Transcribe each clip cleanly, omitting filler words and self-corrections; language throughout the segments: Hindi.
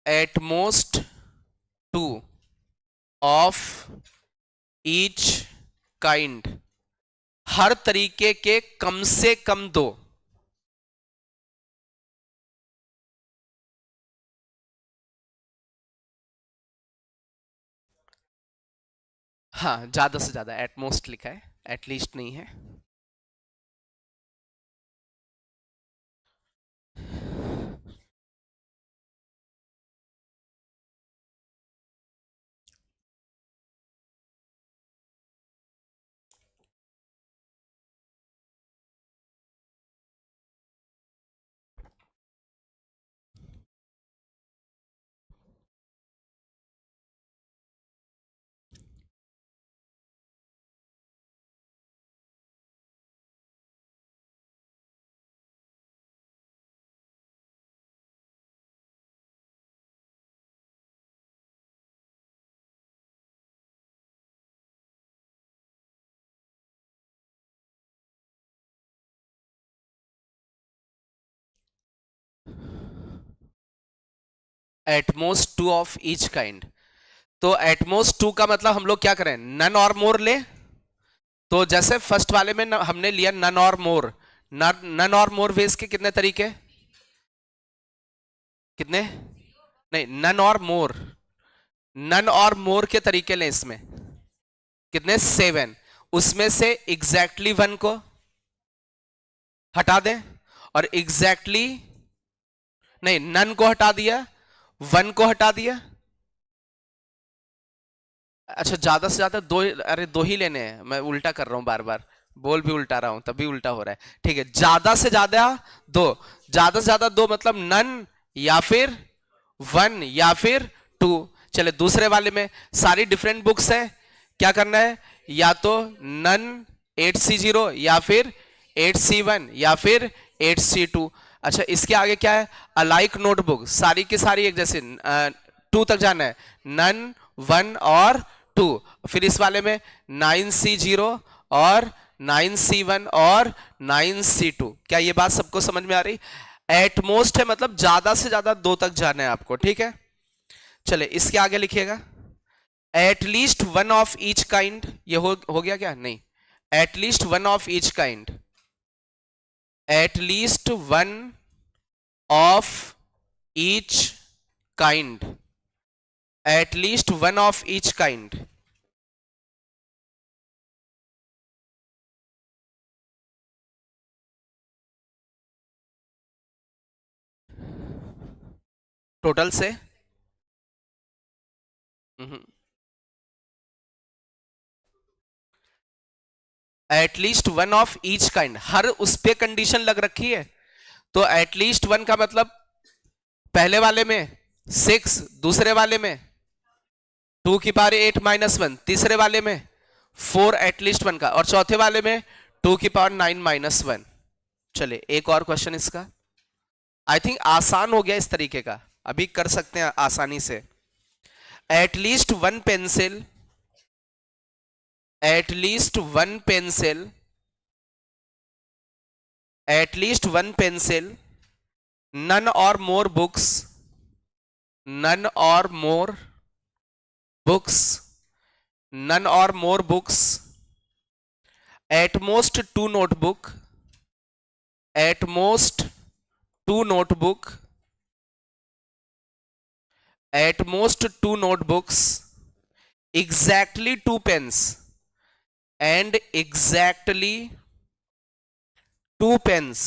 Eight most two of each kind, हर तरीके के कम से कम दो। हाँ, ज्यादा से ज्यादा, एट मोस्ट लिखा है, एटलीस्ट नहीं है। At most two of each kind, तो एटमोस्ट टू का मतलब हम लोग क्या करें, नन और मोर ले। तो जैसे फर्स्ट वाले में हमने लिया none or more, none or more ways के कितने तरीके, कितने, नहीं, none or more, none or मोर के तरीके लें इसमें, कितने, 7। उसमें से एग्जैक्टली वन को हटा दें, और एग्जैक्टली नहीं, नन को हटा दिया, वन को हटा दिया। अच्छा, ज्यादा से ज्यादा दो, अरे दो ही लेने हैं, मैं उल्टा कर रहा हूं बार बार, बोल भी उल्टा रहा हूं तभी उल्टा हो रहा है। ठीक है, ज्यादा से ज्यादा दो, ज्यादा से ज्यादा दो मतलब नन या फिर वन या फिर टू। चले दूसरे वाले में सारी डिफरेंट बुक्स है, क्या करना है, या तो नन 8C0 या फिर 8C1 या फिर 8C2। अच्छा, इसके आगे क्या है, अलाइक नोटबुक, सारी की सारी एक जैसे, 2 तक जाना है, नन, वन और टू। फिर इस वाले में 9C0 और 9C1 और 9C2। क्या ये बात सबको समझ में आ रही, एटमोस्ट है मतलब ज्यादा से ज्यादा 2 तक जाना है आपको, ठीक है। चले इसके आगे लिखिएगा, at least one of each kind, ये हो गया क्या, नहीं, at least one of each kind, at least one of each kind, at least one of each kind. Total से at least one of each kind, हर उस पे कंडीशन लग रखी है। तो एटलीस्ट वन का मतलब पहले वाले में 6, दूसरे वाले में 2 की पावर 8 -1, तीसरे वाले में 4 एटलीस्ट वन का, और चौथे वाले में 2 की पावर 9 -1। चले एक और क्वेश्चन इसका, आई थिंक आसान हो गया इस तरीके का, अभी कर सकते हैं आसानी से। At least one pencil, at least one pencil, at least one pencil, none or more books, none or more books, none or more books, at most 2 notebook, at most 2 notebook, at most 2 notebooks, exactly 2 pens, and exactly 2 pens।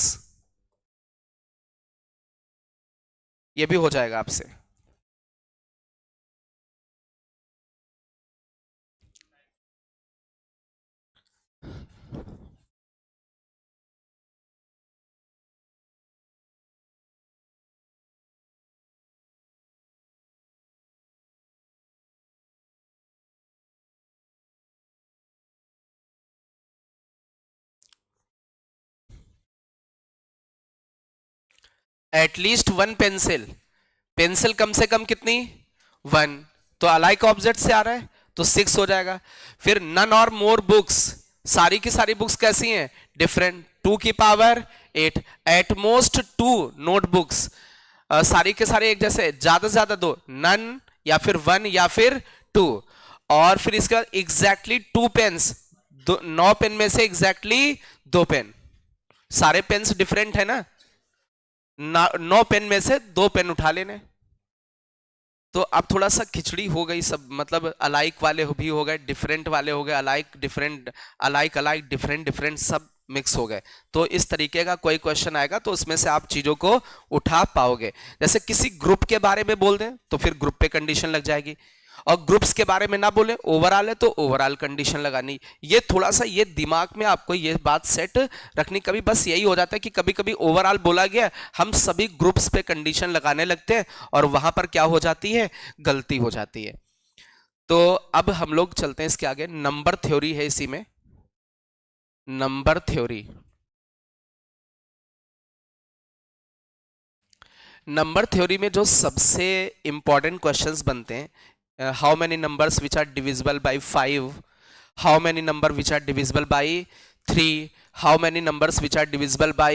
ये भी हो जाएगा आपसे। एटलीस्ट वन पेंसिल, पेंसिल कम से कम कितनी, 1, तो अलाइक ऑब्जेक्ट से आ रहा है तो 6 हो जाएगा। फिर नन और मोर बुक्स, सारी की सारी बुक्स कैसी हैं, डिफरेंट, 2 की पावर 8, एट मोस्ट 2 नोटबुक्स, सारी के सारे एक जैसे, ज्यादा से ज्यादा दो, नन या फिर वन या फिर टू। और फिर इसके बाद एग्जैक्टली टू पेन्स, 9 पेन में से एग्जैक्टली 2 पेन। सारे पेन्स डिफरेंट है ना, 9 पेन में से 2 पेन उठा लेने। तो अब थोड़ा सा खिचड़ी हो गई सब, मतलब अलाइक वाले भी हो गए, डिफरेंट वाले हो गए, alike different, alike alike different different, सब मिक्स हो गए। तो इस तरीके का कोई क्वेश्चन आएगा तो उसमें से आप चीजों को उठा पाओगे। जैसे किसी ग्रुप के बारे में बोल दें तो फिर ग्रुप पे कंडीशन लग जाएगी, और ग्रुप्स के बारे में ना बोले, ओवरऑल है तो ओवरऑल कंडीशन लगानी। ये थोड़ा सा ये दिमाग में आपको ये बात सेट रखनी। कभी बस यही हो जाता है कि कभी कभी ओवरऑल बोला गया, हम सभी ग्रुप्स पे कंडीशन लगाने लगते हैं और वहां पर क्या हो जाती है, गलती हो जाती है। तो अब हम लोग चलते हैं इसके आगे, नंबर थ्योरी है इसी में, नंबर थ्योरी। नंबर थ्योरी में जो सबसे इंपॉर्टेंट क्वेश्चंस बनते हैं, how many numbers which are divisible by 5, how many number which are divisible by 3, how many numbers which are divisible by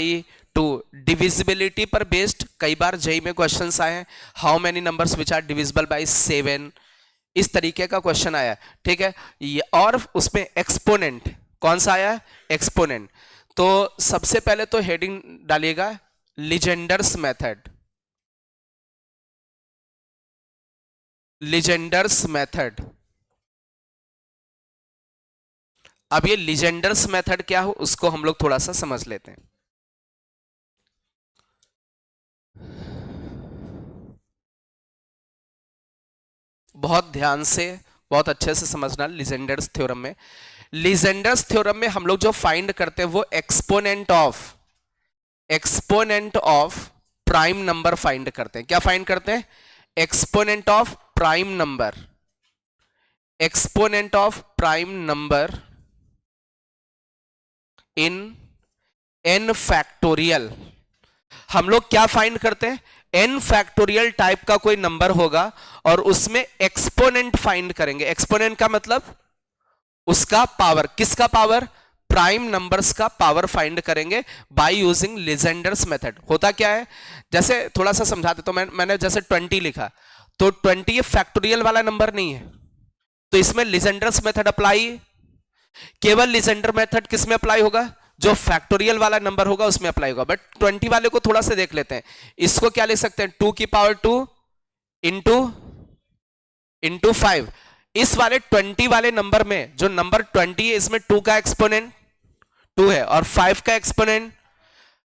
2, divisibility पर based कई बार जेई में क्वेश्चंस आए हैं, how many numbers which are divisible by 7, इस तरीके का क्वेश्चन आया, ठीक है। और उसमें एक्सपोनेंट कौन सा आया है, एक्सपोनेंट। तो सबसे पहले तो हेडिंग डालिएगा लीजेंडर्स मेथड, लीजेंडर्स मेथड। अब ये लीजेंडर्स मेथड क्या हो उसको हम लोग थोड़ा सा समझ लेते हैं। बहुत ध्यान से, बहुत अच्छे से समझना लीजेंडर्स थ्योरम में। लीजेंडर्स थ्योरम में हम लोग जो फाइंड करते हैं वो exponent of prime number find करते हैं। क्या फाइंड करते हैं, exponent of prime number, exponent of prime number in n factorial. हम लोग क्या फाइंड करते हैं, n फैक्टोरियल टाइप का कोई नंबर होगा और उसमें एक्सपोनेंट फाइंड करेंगे। एक्सपोनेंट का मतलब उसका पावर, किसका पावर, प्राइम नंबर्स का पावर फाइंड करेंगे बाय यूजिंग लीजेंडर्स मेथड। होता क्या है, जैसे थोड़ा सा समझा देता हूं, मैंने जैसे 20 लिखा, तो 20 ये फैक्टोरियल वाला नंबर नहीं है, तो इसमें लीजेंडर्स मेथड अप्लाई, केवल लीजेंडर मेथड किस में अप्लाई होगा, जो फैक्टोरियल वाला नंबर होगा उसमें अप्लाई होगा। बट 20 वाले को थोड़ा सा देख लेते हैं, इसको क्या लिख सकते हैं, 2 की पावर 2 इंटू 5। इस वाले 20 वाले नंबर में जो नंबर 20 है इसमें 2 का एक्सपोनेंट 2 है और 5 का एक्सपोनेंट,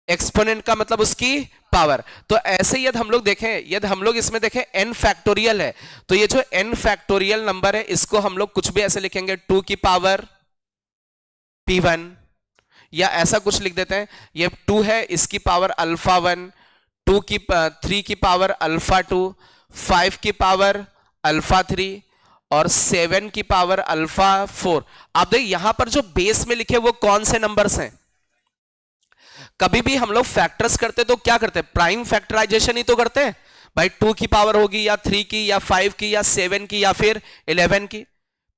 एक्सपोनेंट का मतलब उसकी पावर। तो ऐसे यदि हम लोग देखें, यदि हम लोग इसमें देखें n फैक्टोरियल है, तो ये जो n फैक्टोरियल नंबर है इसको हम लोग कुछ भी ऐसे लिखेंगे 2 की पावर p1, या ऐसा कुछ लिख देते हैं, ये 2 है इसकी पावर अल्फा 1, 3 की पावर अल्फा 2, 5 की पावर अल्फा 3 और 7 की पावर अल्फा 4। आप देखिए यहां पर जो बेस में लिखे वो कौन से नंबर्स हैं। कभी भी हम लोग फैक्टर्स करते तो क्या करते हैं, प्राइम फैक्टराइजेशन ही तो करते हैं भाई, 2 की पावर होगी या 3 की या 5 की या 7 की या फिर 11 की,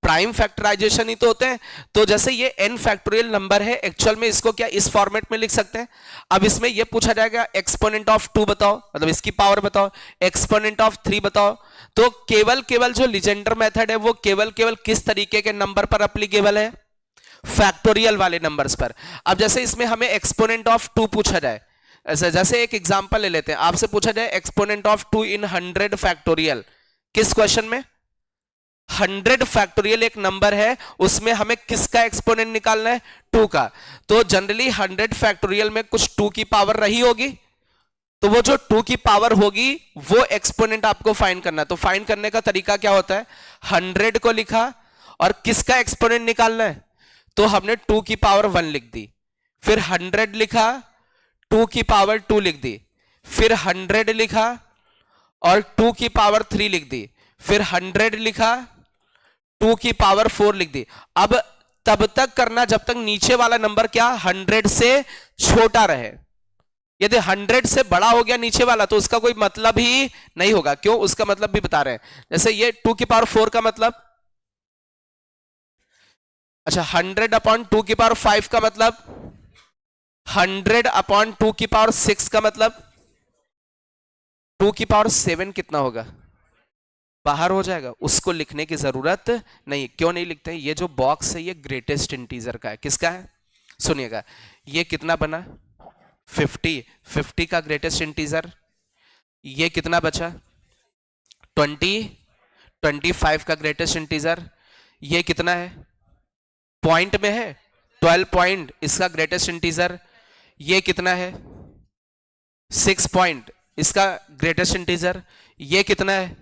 प्राइम फैक्टराइजेशन ही तो होते हैं। तो जैसे ये n फैक्टोरियल नंबर है, एक्चुअल में इसको क्या इस फॉर्मेट में लिख सकते हैं। अब इसमें ये पूछा जाएगा एक्सपोनेंट ऑफ 2 बताओ, मतलब इसकी पावर बताओ, एक्सपोनेंट ऑफ 3 बताओ। तो केवल जो लीजेंडर मेथड है वो केवल किस तरीके के नंबर पर एप्लीकेबल है, फैक्टोरियल वाले नंबर्स पर। अब जैसे इसमें हमें एक्सपोनेंट ऑफ 2 पूछा जाए, जैसे एक एग्जांपल ले लेते हैं, आपसे पूछा जाए एक्सपोनेंट ऑफ 2 इन 100 फैक्टोरियल, किस क्वेश्चन में, 100 फैक्टोरियल एक नंबर है उसमें हमें किसका एक्सपोनेंट निकालना है, 2 का। तो जनरली 100 फैक्टोरियल में कुछ 2 की पावर रही होगी, तो वो जो 2 की पावर होगी वो एक्सपोनेंट आपको फाइंड करना है। तो फाइंड करने का तरीका क्या होता है, 100 को लिखा और किसका एक्सपोनेंट निकालना है, तो हमने 2 की पावर 1 लिख दी, फिर 100 लिखा, 2 की पावर 2 लिख दी, फिर 100 लिखा और 2 की पावर 3 लिख दी, फिर 100 लिखा, 2 की पावर 4 लिख दी। अब तब तक करना जब तक नीचे वाला नंबर क्या 100 से छोटा रहे। यदि 100 से बड़ा हो गया नीचे वाला तो उसका कोई मतलब ही नहीं होगा। क्यों, उसका मतलब भी बता रहे हैं। जैसे ये 2 की पावर 4 का मतलब, अच्छा 100 अपॉन 2 की पावर 5 का मतलब, 100 अपॉन 2 की पावर 6 का मतलब, 2 की पावर 7 कितना होगा, बाहर हो जाएगा, उसको लिखने की जरूरत नहीं। क्यों नहीं लिखते हैं, ये जो बॉक्स है ये ग्रेटेस्ट इंटीजर का है। किसका है, सुनिएगा, ये कितना बना 50, 50 का ग्रेटेस्ट इंटीजर, ये कितना बचा 20, 25 का ग्रेटेस्ट इंटीजर, ये कितना है पॉइंट में है 12 पॉइंट इसका ग्रेटेस्ट इंटीजर, ये कितना है 6 पॉइंट इसका ग्रेटेस्ट इंटीजर, ये कितना है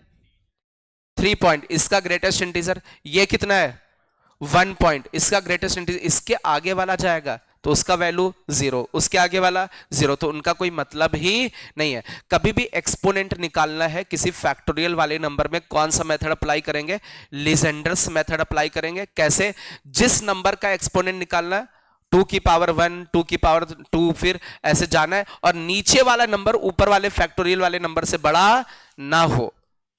3 पॉइंट इसका ग्रेटेस्ट इंटीजर, ये कितना है 1 पॉइंट इसका ग्रेटेस्ट इंटीजर। इसके आगे वाला जाएगा तो उसका वैल्यू 0, उसके आगे वाला 0, तो उनका कोई मतलब ही नहीं है। कभी भी एक्सपोनेंट निकालना है किसी फैक्टोरियल वाले नंबर में, कौन सा मेथड अप्लाई करेंगे, लीजेंडर्स मेथड अप्लाई करेंगे। कैसे, जिस नंबर का एक्सपोनेंट निकालना 2 की पावर 1, 2 की पावर 2, फिर ऐसे जाना है, और नीचे वाला नंबर ऊपर वाले फैक्टोरियल वाले नंबर से बड़ा ना हो,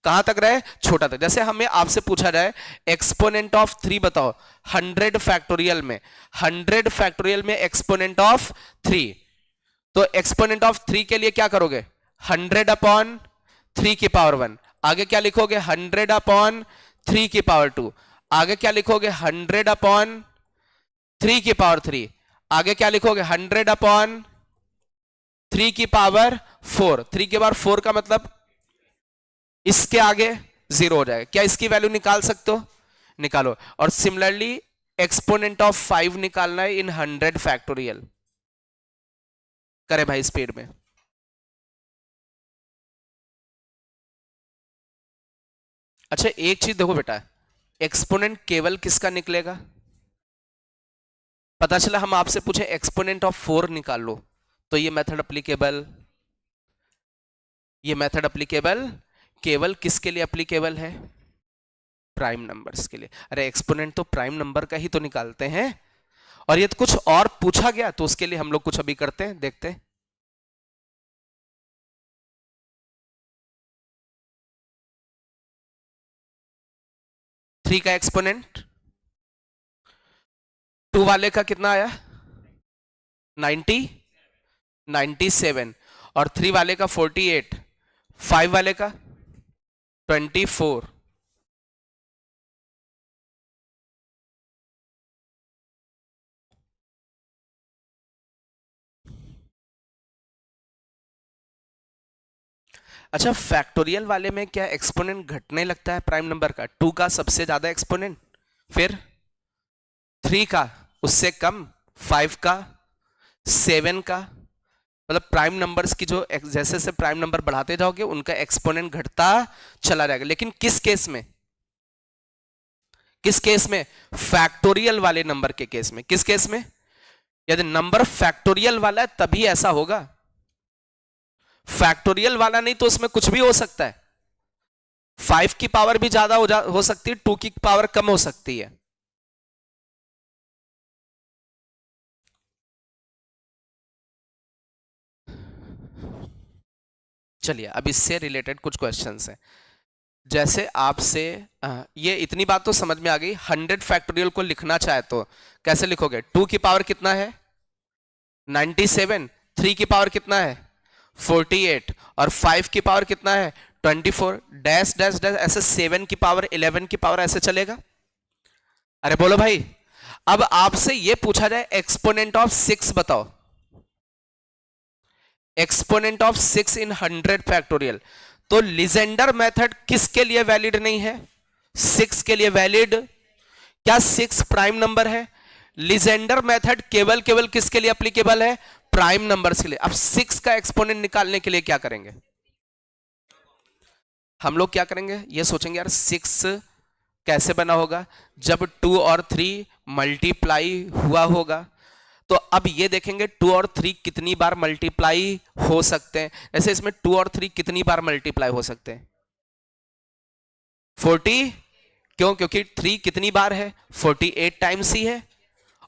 कहां तक रहे, छोटा तक। जैसे हमें आपसे पूछा जाए एक्सपोनेंट ऑफ 3 बताओ 100 फैक्टोरियल में, 100 फैक्टोरियल में एक्सपोनेंट ऑफ 3, तो एक्सपोनेंट ऑफ 3 के लिए क्या करोगे 100 अपॉन 3 की पावर 1, आगे क्या लिखोगे 100 अपॉन 3 की पावर 2, आगे क्या लिखोगे 100 अपॉन 3 की पावर 3, आगे क्या लिखोगे 100 अपॉन 3 की पावर 4, 3 की पावर 4 का मतलब इसके आगे 0 हो जाएगा। क्या इसकी वैल्यू निकाल सकते हो, निकालो। और सिमिलरली एक्सपोनेंट ऑफ 5 निकालना है इन 100 फैक्टोरियल, करे भाई स्पीड में। अच्छा एक चीज देखो बेटा, एक्सपोनेंट केवल किसका निकलेगा, पता चला हम आपसे पूछे एक्सपोनेंट ऑफ 4 निकाल लो, तो ये मेथड अप्लीकेबल, ये मेथड अप्लीकेबल केवल किसके लिए अप्लीकेबल है, प्राइम नंबर्स के लिए। अरे एक्सपोनेंट तो प्राइम नंबर का ही तो निकालते हैं, और ये तो कुछ और पूछा गया तो उसके लिए हम लोग कुछ अभी करते हैं, देखते हैं। थ्री का एक्सपोनेंट 2 वाले का कितना आया 90, 97, और 3 वाले का 48, 5 वाले का 24, अच्छा फैक्टोरियल वाले में क्या एक्सपोनेंट घटने लगता है प्राइम नंबर का, 2 का सबसे ज्यादा एक्सपोनेंट, फिर 3 का उससे कम, 5 का, 7 का, मतलब प्राइम नंबर्स की जो जैसे जैसे प्राइम नंबर बढ़ाते जाओगे उनका एक्सपोनेंट घटता चला जाएगा। लेकिन किस केस में, किस केस में, फैक्टोरियल वाले नंबर के केस में। किस केस में, यदि नंबर फैक्टोरियल वाला है तभी ऐसा होगा, फैक्टोरियल वाला नहीं तो उसमें कुछ भी हो सकता है, 5 की पावर भी ज्यादा हो सकती है, 2 की पावर कम हो सकती है। चलिए अब इससे रिलेटेड कुछ क्वेश्चंस हैं। जैसे आपसे ये इतनी बात तो समझ में आ गई, 100 फैक्टोरियल को लिखना चाहे तो कैसे लिखोगे, 2 की पावर कितना है 97, 3 की पावर कितना है 48, और 5 की पावर कितना है 24, डैश डैश डैश ऐसे 7 की पावर 11 की पावर ऐसे चलेगा। अरे बोलो भाई, अब आपसे ये पूछा जाए एक्सपोनेंट ऑफ 6 बताओ, एक्सपोनेंट ऑफ 6 इन 100 फैक्टोरियल, तो लीजेंडर मेथड किसके लिए वैलिड नहीं है, 6 के लिए वैलिड। क्या 6 प्राइम नंबर है, लीजेंडर मेथड केवल केवल किसके लिए एप्लीकेबल है, प्राइम नंबर्स के लिए। अब 6 का एक्सपोनेंट निकालने के लिए क्या करेंगे, हम लोग क्या करेंगे, ये सोचेंगे यार 6 कैसे बना होगा, जब 2 और 3 मल्टीप्लाई हुआ होगा। तो अब ये देखेंगे 2 और 3 कितनी बार मल्टीप्लाई हो सकते हैं, ऐसे इसमें 2 और 3 कितनी बार मल्टीप्लाई हो सकते हैं 40, क्यों, क्योंकि 3 कितनी बार है 48 टाइम्स ही है,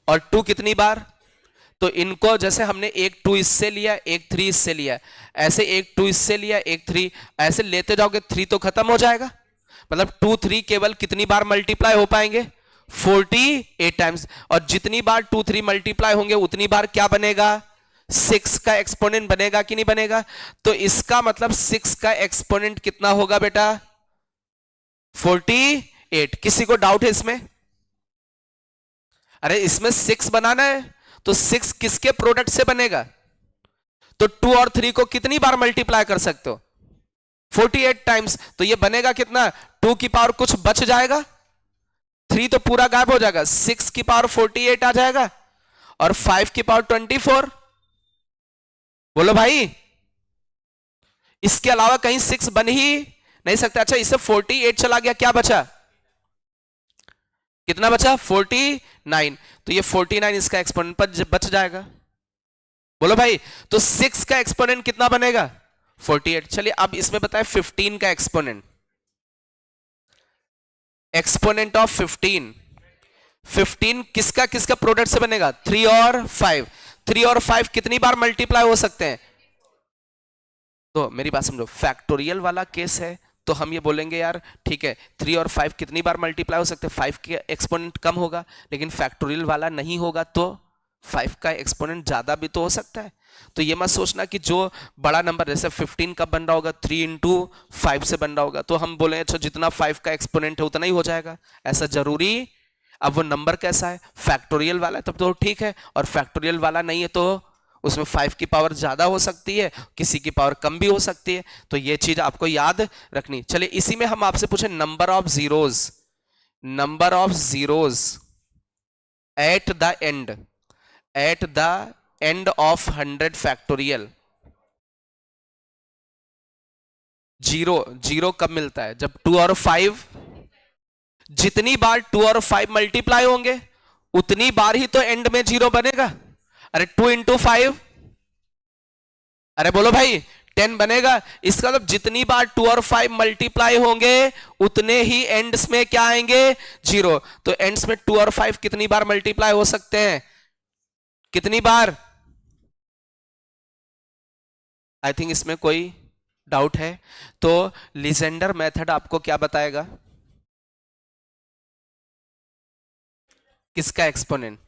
और 2 कितनी बार, तो इनको जैसे हमने एक 2 इससे लिया, एक 3 इससे लिया, ऐसे एक 2 इससे लिया, एक 3, ऐसे लेते जाओगे 3 तो खत्म हो जाएगा, मतलब 2 3 केवल कितनी बार मल्टीप्लाई हो पाएंगे 48 टाइम्स, और जितनी बार 2 3 मल्टीप्लाई होंगे उतनी बार क्या बनेगा 6 का एक्सपोनेंट बनेगा कि नहीं बनेगा? तो इसका मतलब 6 का एक्सपोनेंट कितना होगा बेटा? 48। किसी को डाउट है इसमें? अरे इसमें 6 बनाना है तो 6 किसके प्रोडक्ट से बनेगा? तो 2 और 3 को कितनी बार मल्टीप्लाई कर सकते हो? 48 टाइम्स। तो ये बनेगा कितना? 2 की पावर कुछ बच जाएगा, 3 तो पूरा गायब हो जाएगा, 6 की पावर 48 आ जाएगा और 5 की पावर 24। बोलो भाई, इसके अलावा कहीं 6 बन ही नहीं सकता। अच्छा इससे 48 चला गया, क्या बचा? कितना बचा? 49। तो ये 49 इसका एक्सपोनेंट पर बच जाएगा। बोलो भाई, तो 6 का एक्सपोनेंट कितना बनेगा? 48। चलिए अब इसमें बताए 15 का एक्सपोनेंट। Exponent of 15। 15 किसका किसका प्रोडक्ट से बनेगा? 3 और 5। 3 और 5 कितनी बार मल्टीप्लाई हो सकते हैं? तो मेरी बात समझो, फैक्टोरियल वाला केस है तो हम ये बोलेंगे यार ठीक है 3 और 5 कितनी बार मल्टीप्लाई हो सकते हैं, 5 के एक्सपोनेंट कम होगा। लेकिन फैक्टोरियल वाला नहीं होगा तो 5 का एक्सपोनेंट ज्यादा भी तो हो सकता है। तो ये मत सोचना कि जो बड़ा नंबर जैसे 15 कब बन रहा होगा, 3 इंटू 5 से बन रहा होगा, तो हम बोले अच्छा जितना 5 का एक्सपोनेंट है उतना ही हो जाएगा, ऐसा जरूरी? अब वो नंबर कैसा है? फैक्टोरियल वाला है तब तो ठीक है, और फैक्टोरियल वाला नहीं है तो उसमें 5 की पावर ज्यादा हो सकती है, किसी की पावर कम भी हो सकती है। तो ये चीज आपको याद रखनी। चलिए इसी में हम आपसे पूछे number of zeros. Number of zeros at the end, at the end of 100 factorial. Zero, zero कब मिलता है? जब 2 और 5, जितनी बार 2 और 5 मल्टीप्लाई होंगे उतनी बार ही तो एंड में जीरो बनेगा। अरे 2 इंटू 5, अरे बोलो भाई 10 बनेगा। इसका मतलब जितनी बार 2 और 5 मल्टीप्लाई होंगे उतने ही एंड्स में क्या आएंगे? जीरो। तो एंड्स में 2 और 5 कितनी बार मल्टीप्लाई हो सकते हैं? कितनी बार? आई थिंक इसमें कोई डाउट है? तो लिजेंडर मेथड आपको क्या बताएगा? किसका एक्सपोनेंट?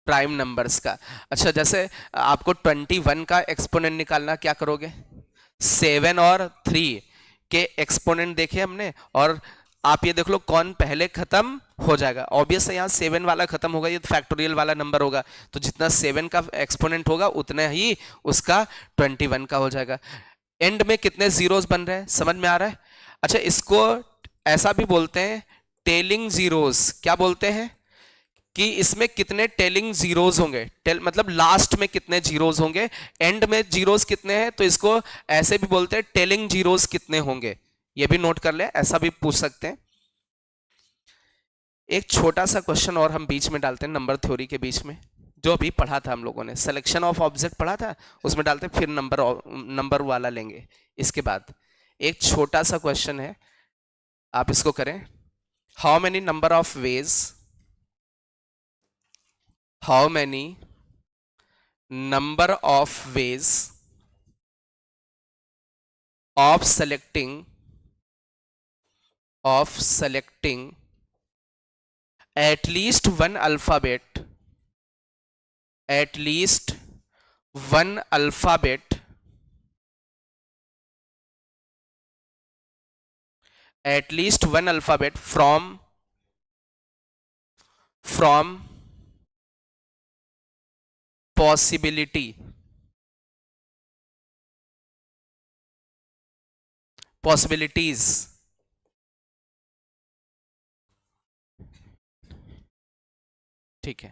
प्राइम नंबर्स का। अच्छा जैसे आपको 21 का एक्सपोनेंट निकालना, क्या करोगे? 7 और 3 के एक्सपोनेंट देखे हमने, और आप ये देख लो कौन पहले खत्म हो जाएगा। ऑब्वियस है यहाँ 7 वाला खत्म होगा, ये फैक्टोरियल वाला नंबर होगा, तो जितना 7 का एक्सपोनेंट होगा उतना ही उसका 21 का हो जाएगा। एंड में कितने जीरोस बन रहे हैं, समझ में आ रहा है? अच्छा इसको ऐसा भी बोलते हैं टेलिंग जीरोस। क्या बोलते हैं? कि इसमें कितने टेलिंग जीरोस होंगे, मतलब लास्ट में कितने जीरोस होंगे, एंड में जीरोस कितने हैं, तो इसको ऐसे भी बोलते हैं टेलिंग जीरोस कितने होंगे। ये भी नोट कर ले, ऐसा भी पूछ सकते हैं। एक छोटा सा क्वेश्चन और हम बीच में डालते हैं नंबर थ्योरी के बीच में, जो अभी पढ़ा था हम लोगों ने, सिलेक्शन ऑफ ऑब्जेक्ट पढ़ा था, उसमें डालते फिर नंबर वाला लेंगे इसके बाद। एक छोटा सा क्वेश्चन है, आप इसको करें। How many number of ways, how many number of ways of selecting at least one alphabet, at least one alphabet, at least one alphabet from possibility, possibilities। ठीक है।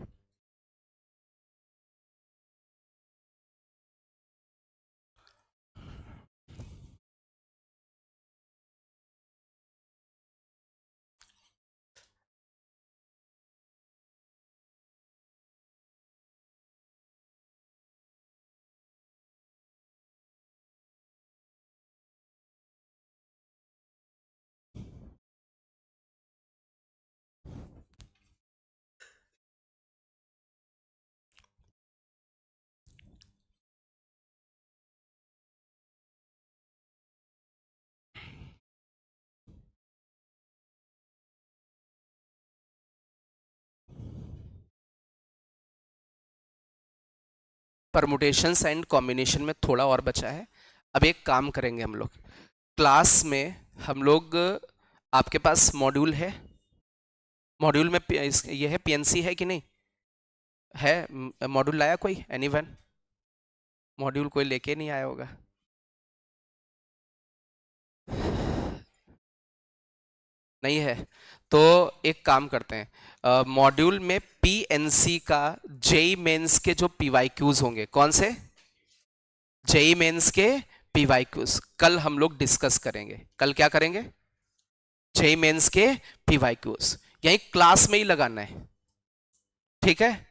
परमुटेशंस एंड कॉम्बिनेशन में थोड़ा और बचा है। अब एक काम करेंगे हम लोग, क्लास में हम लोग, आपके पास मॉड्यूल है, मॉड्यूल में ये है, पीएनसी है कि नहीं है? मॉड्यूल लाया कोई? एनीवन? मॉड्यूल कोई लेके नहीं आया होगा। नहीं है तो एक काम करते हैं, मॉड्यूल में पीएनसी का जेई मेंस के जो पीवाईक्यूज होंगे, कौन से? जेई मेंस के पीवाईक्यूज कल हम लोग डिस्कस करेंगे। कल क्या करेंगे? जेई मेंस के पीवाईक्यूज यही क्लास में ही लगाना है, ठीक है?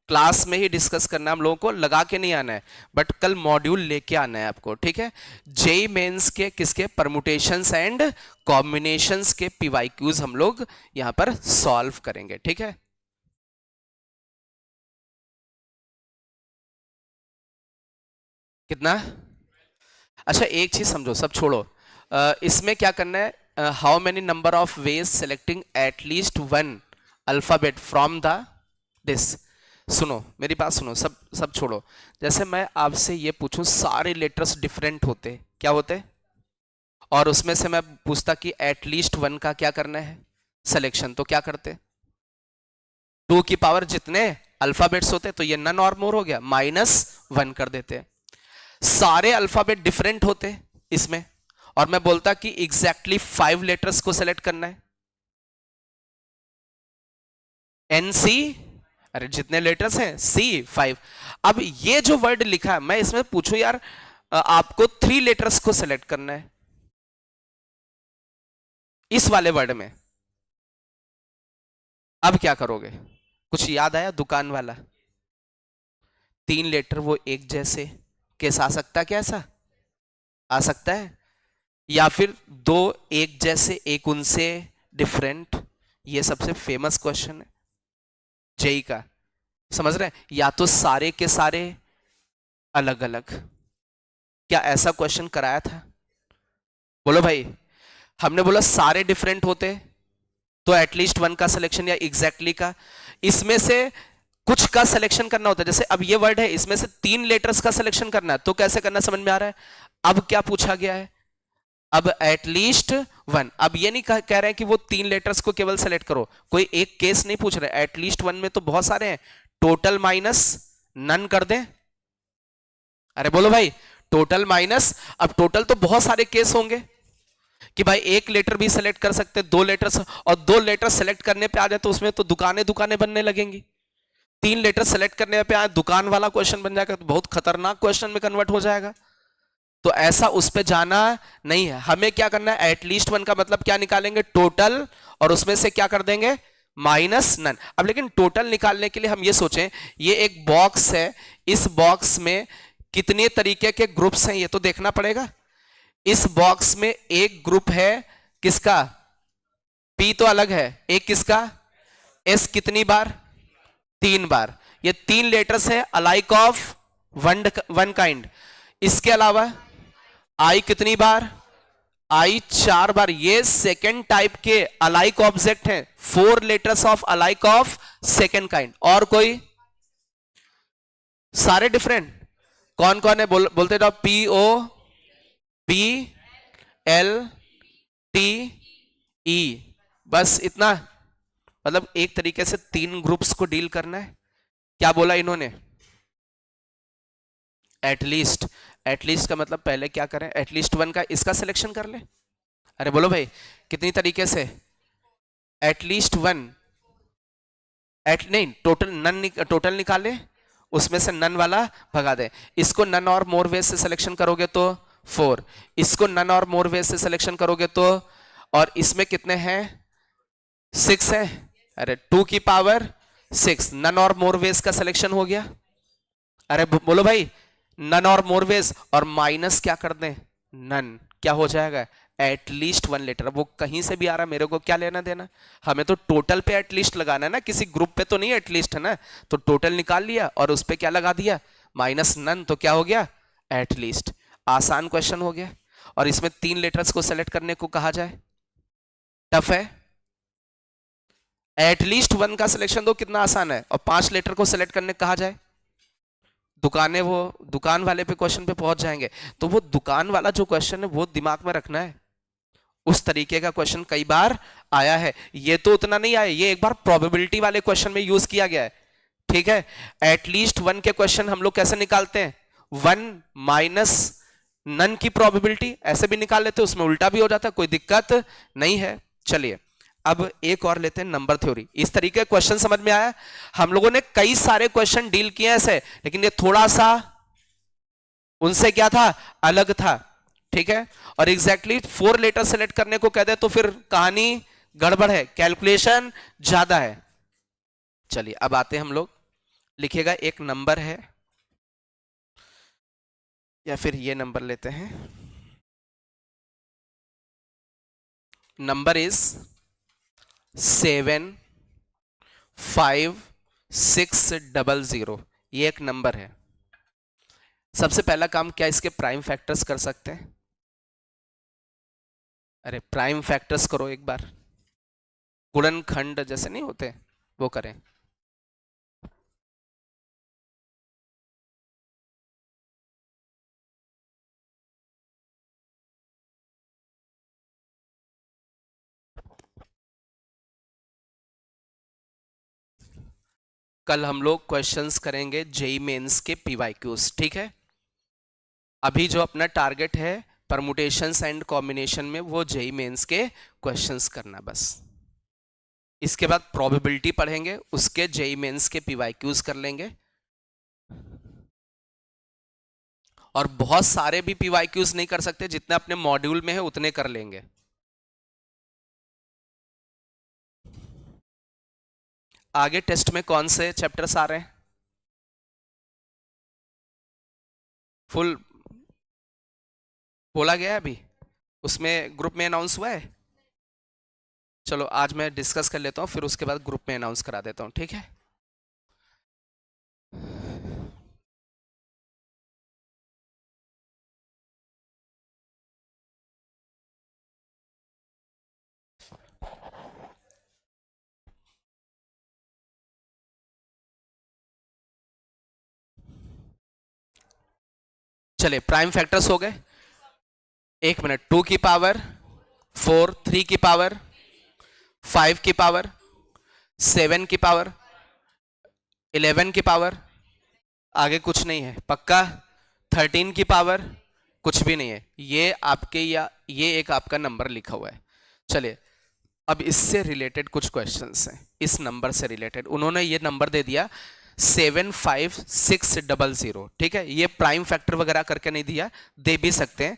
क्लास में ही डिस्कस करना है हम लोगों को, लगा के नहीं आना है, बट कल मॉड्यूल लेके आना है आपको, ठीक है? जेई मेंस के किसके? परमुटेशंस एंड कॉम्बिनेशंस के पीवाईक्यूज हम लोग यहां पर सॉल्व करेंगे, ठीक है? कितना? अच्छा एक चीज समझो, सब छोड़ो, इसमें क्या करना है? How many number of ways selecting at least one alphabet from the this. सुनो मेरी बात सुनो, सब सब छोड़ो। जैसे मैं आपसे ये पूछूं, सारे लेटर्स डिफरेंट होते, क्या होते? और उसमें से मैं पूछता कि एटलीस्ट वन का क्या करना है सिलेक्शन, तो क्या करते? 2 की पावर जितने अल्फाबेट्स होते, तो ये नन और मोर हो गया, -1 कर देते। सारे अल्फाबेट डिफरेंट होते इसमें, और मैं बोलता कि एग्जैक्टली 5 लेटर्स को सेलेक्ट करना है, एनसी, अरे जितने लेटर्स हैं सी 5। अब ये जो वर्ड लिखा है, मैं इसमें पूछूं यार, आपको 3 लेटर्स को सेलेक्ट करना है इस वाले वर्ड में, अब क्या करोगे? कुछ याद आया? दुकान वाला 3 लेटर वो एक जैसे, केस आ सकता है क्या? ऐसा आ सकता है? या फिर 2 एक जैसे, एक उनसे डिफरेंट? ये सबसे फेमस क्वेश्चन है जेई का, समझ रहे हैं? या तो सारे के सारे अलग अलग, क्या ऐसा क्वेश्चन कराया था? बोलो भाई। हमने बोला सारे डिफरेंट होते तो एटलीस्ट वन का सिलेक्शन, या एग्जैक्टली का, इसमें से कुछ का सिलेक्शन करना होता है। जैसे अब ये वर्ड है, इसमें से 3 लेटर्स का सिलेक्शन करना है, तो कैसे करना समझ में आ रहा है? अब क्या पूछा गया है? अब एटलीस्ट वन। अब ये नहीं कह रहे हैं कि वो 3 लेटर्स को केवल सेलेक्ट करो, कोई एक केस नहीं पूछ रहे। एटलीस्ट वन में तो बहुत सारे हैं, टोटल माइनस नन कर दें। अरे बोलो भाई, टोटल माइनस, अब टोटल तो बहुत सारे केस होंगे कि भाई एक लेटर भी सेलेक्ट कर सकते, 2 लेटर्स, और 2 लेटर सेलेक्ट करने पे आ जाए तो उसमें तो दुकानें दुकानें बनने लगेंगी। 3 लेटर सेलेक्ट करने पे आए, दुकान वाला क्वेश्चन बन जाएगा, तो बहुत खतरनाक क्वेश्चन में कन्वर्ट हो जाएगा। तो ऐसा उस पे जाना नहीं है। हमें क्या करना है? एटलीस्ट वन का मतलब क्या निकालेंगे? टोटल, और उसमें से क्या कर देंगे? Minus none. अब लेकिन टोटल निकालने के लिए हम ये सोचें, ये एक बॉक्स है, इस बॉक्स में कितने तरीके के ग्रुप्स हैं ये तो देखना पड़ेगा। इस बॉक्स में एक ग्रुप है किसका? पी तो अलग है, एक किसका? एस कितनी बार? 3 बार। ये 3 लेटर्स है अलाइक ऑफ वन काइंड। इसके अलावा आई कितनी बार? आई 4 बार। ये सेकेंड टाइप के अलाइक ऑब्जेक्ट हैं, 4 letters of alike of second kind. और कोई? सारे डिफरेंट। कौन कौन है? बोलते जाओ। P O P L T E, बस इतना। मतलब एक तरीके से 3 ग्रुप्स को डील करना है। क्या बोला इन्होंने? एटलीस्ट। एटलीस्ट का मतलब पहले क्या करें? एटलीस्ट वन का इसका सिलेक्शन कर ले। अरे बोलो भाई, कितनी तरीके से? एटलीस्ट वन, एट नहीं, टोटल नन, टोटल निकाले, उसमें से नन वाला भगा दे। इसको नन और मोर वेज से सिलेक्शन करोगे तो 4, इसको नन और मोर वेज से सिलेक्शन करोगे तो, और इसमें कितने हैं? 6 है। अरे 2 की power 6, none or more ways का सिलेक्शन हो गया। अरे बोलो भाई, नन और मोर वेज, और माइनस क्या कर दें? नन। क्या हो जाएगा? At least 1 letter. वो कहीं से भी आ रहा, मेरे को क्या लेना देना? हमें तो टोटल पे एटलीस्ट लगाना है ना, किसी ग्रुप पे तो नहीं एटलीस्ट है ना। तो टोटल निकाल लिया और उस पे क्या लगा दिया? माइनस नन, तो क्या हो गया? एटलीस्ट। आसान क्वेश्चन हो गया। और इसमें 3 लेटर्स को सेलेक्ट करने को कहा जाए, टफ है। एटलीस्ट वन का सिलेक्शन दो, कितना आसान है, और 5 लेटर को सेलेक्ट करने कहा जाए, दुकानें, वो दुकान वाले पे क्वेश्चन पे पहुंच जाएंगे, तो वो दुकान वाला जो क्वेश्चन है वो दिमाग में रखना है। उस तरीके का क्वेश्चन कई बार आया है, ये तो उतना नहीं आया, ये एक बार प्रोबेबिलिटी वाले क्वेश्चन में यूज किया गया है। ठीक है, एटलीस्ट वन के क्वेश्चन हम लोग कैसे निकालते हैं, वन माइनस नन की प्रोबेबिलिटी, ऐसे भी निकाल लेते हैं, उसमें उल्टा भी हो जाता है, कोई दिक्कत नहीं है। चलिए अब एक और लेते हैं, नंबर थ्योरी। इस तरीके का क्वेश्चन समझ में आया। हम लोगों ने कई सारे क्वेश्चन डील किए ऐसे, लेकिन ये थोड़ा सा उनसे क्या था, अलग था। ठीक है, और एग्जैक्टली 4 लेटर सेलेक्ट करने को कह दे तो फिर कहानी गड़बड़ है, कैलकुलेशन ज्यादा है। चलिए अब आते हैं हम लोग, लिखेगा एक नंबर है, या फिर ये नंबर लेते हैं, नंबर इज 75600। ये एक नंबर है। सबसे पहला काम क्या, इसके प्राइम फैक्टर्स कर सकते हैं। अरे प्राइम फैक्टर्स करो एक बार, गुणनखंड जैसे नहीं होते वो करें। कल हम लोग क्वेश्चंस करेंगे जेई मेंस के पीवाईक्यूज। ठीक है, अभी जो अपना टारगेट है परमुटेशंस एंड कॉम्बिनेशन में, वो जेई मेंस के क्वेश्चंस करना बस। इसके बाद प्रोबेबिलिटी पढ़ेंगे, उसके जेई मेंस के पीवाईक्यूज कर लेंगे, और बहुत सारे भी पीवाईक्यूज नहीं कर सकते, जितने अपने मॉड्यूल में है उतने कर लेंगे। आगे टेस्ट में कौन से चैप्टर्स आ रहे हैं, फुल बोला गया है अभी, उसमें ग्रुप में अनाउंस हुआ है। चलो आज मैं डिस्कस कर लेता हूं, फिर उसके बाद ग्रुप में अनाउंस करा देता हूं। ठीक है, चलिए प्राइम फैक्टर्स हो गए। एक मिनट, 2 की पावर 4, 3 की पावर 5 की पावर 7 की पावर 11 की पावर, आगे कुछ नहीं है पक्का। 13 की पावर कुछ भी नहीं है, ये आपके, या ये एक आपका नंबर लिखा हुआ है। चलिए अब इससे रिलेटेड कुछ क्वेश्चंस हैं, इस नंबर से रिलेटेड उन्होंने ये नंबर दे दिया 75600। ठीक है, ये प्राइम फैक्टर वगैरह करके नहीं दिया, दे भी सकते हैं।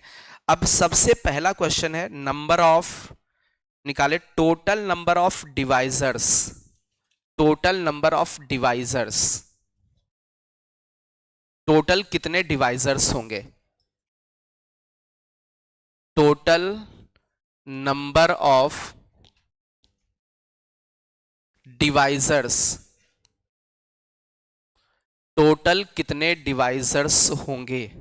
अब सबसे पहला क्वेश्चन है, नंबर ऑफ निकाले, total number of divisors, total number of divisors, total कितने डिवाइजर्स होंगे, total number of divisors, total कितने डिवाइजर्स होंगे।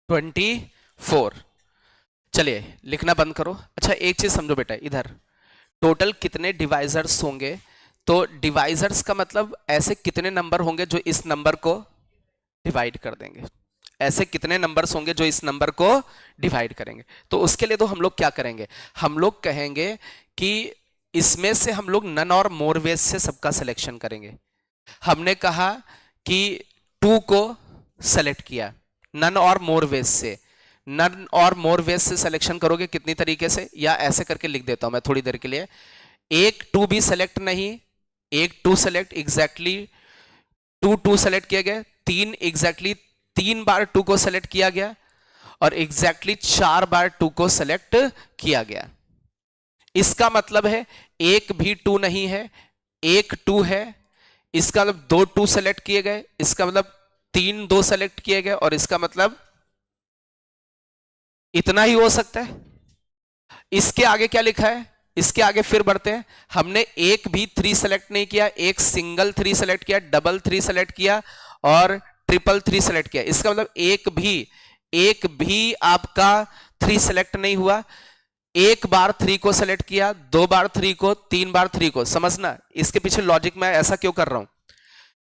ट्वेंटी 4। चलिए लिखना बंद करो। अच्छा एक चीज समझो बेटा, इधर टोटल कितने डिवाइजर्स होंगे, तो डिवाइजर्स का मतलब ऐसे कितने नंबर होंगे जो इस नंबर को डिवाइड कर देंगे, ऐसे कितने नंबर्स होंगे जो इस नंबर को डिवाइड करेंगे। तो उसके लिए तो हम लोग क्या करेंगे, हम लोग कहेंगे कि इसमें से हम लोग नन और मोर वेज से सबका सिलेक्शन करेंगे। हमने कहा कि 2 को सेलेक्ट किया नन और मोर वेज से, नन और मोर वेज से सिलेक्शन करोगे कितनी तरीके से, या ऐसे करके लिख देता हूं मैं थोड़ी देर के लिए, एक 2 भी सेलेक्ट नहीं, एक 2 सेलेक्ट, एग्जैक्टली 2 सेलेक्ट किए गए, 3 एग्जैक्टली 3 बार 2 को सेलेक्ट किया गया, और एग्जैक्टली 4 बार 2 को सेलेक्ट किया गया। इसका मतलब है एक भी 2 नहीं है, एक 2 है, इसका मतलब 2 2 सेलेक्ट किए गए, इसका मतलब 3 2 सेलेक्ट किए गए, और इसका मतलब इतना ही हो सकता है। इसके आगे क्या लिखा है, इसके आगे फिर बढ़ते हैं। हमने एक भी 3 सेलेक्ट नहीं किया, एक सिंगल 3 सेलेक्ट किया, डबल 3 सेलेक्ट किया और ट्रिपल 3 सेलेक्ट किया। इसका मतलब एक भी आपका 3 सेलेक्ट नहीं हुआ। एक बार 3 को सेलेक्ट किया, 2 बार 3 को, 3 बार 3 को। समझना इसके पीछे लॉजिक मैं ऐसा क्यों कर रहा हूं।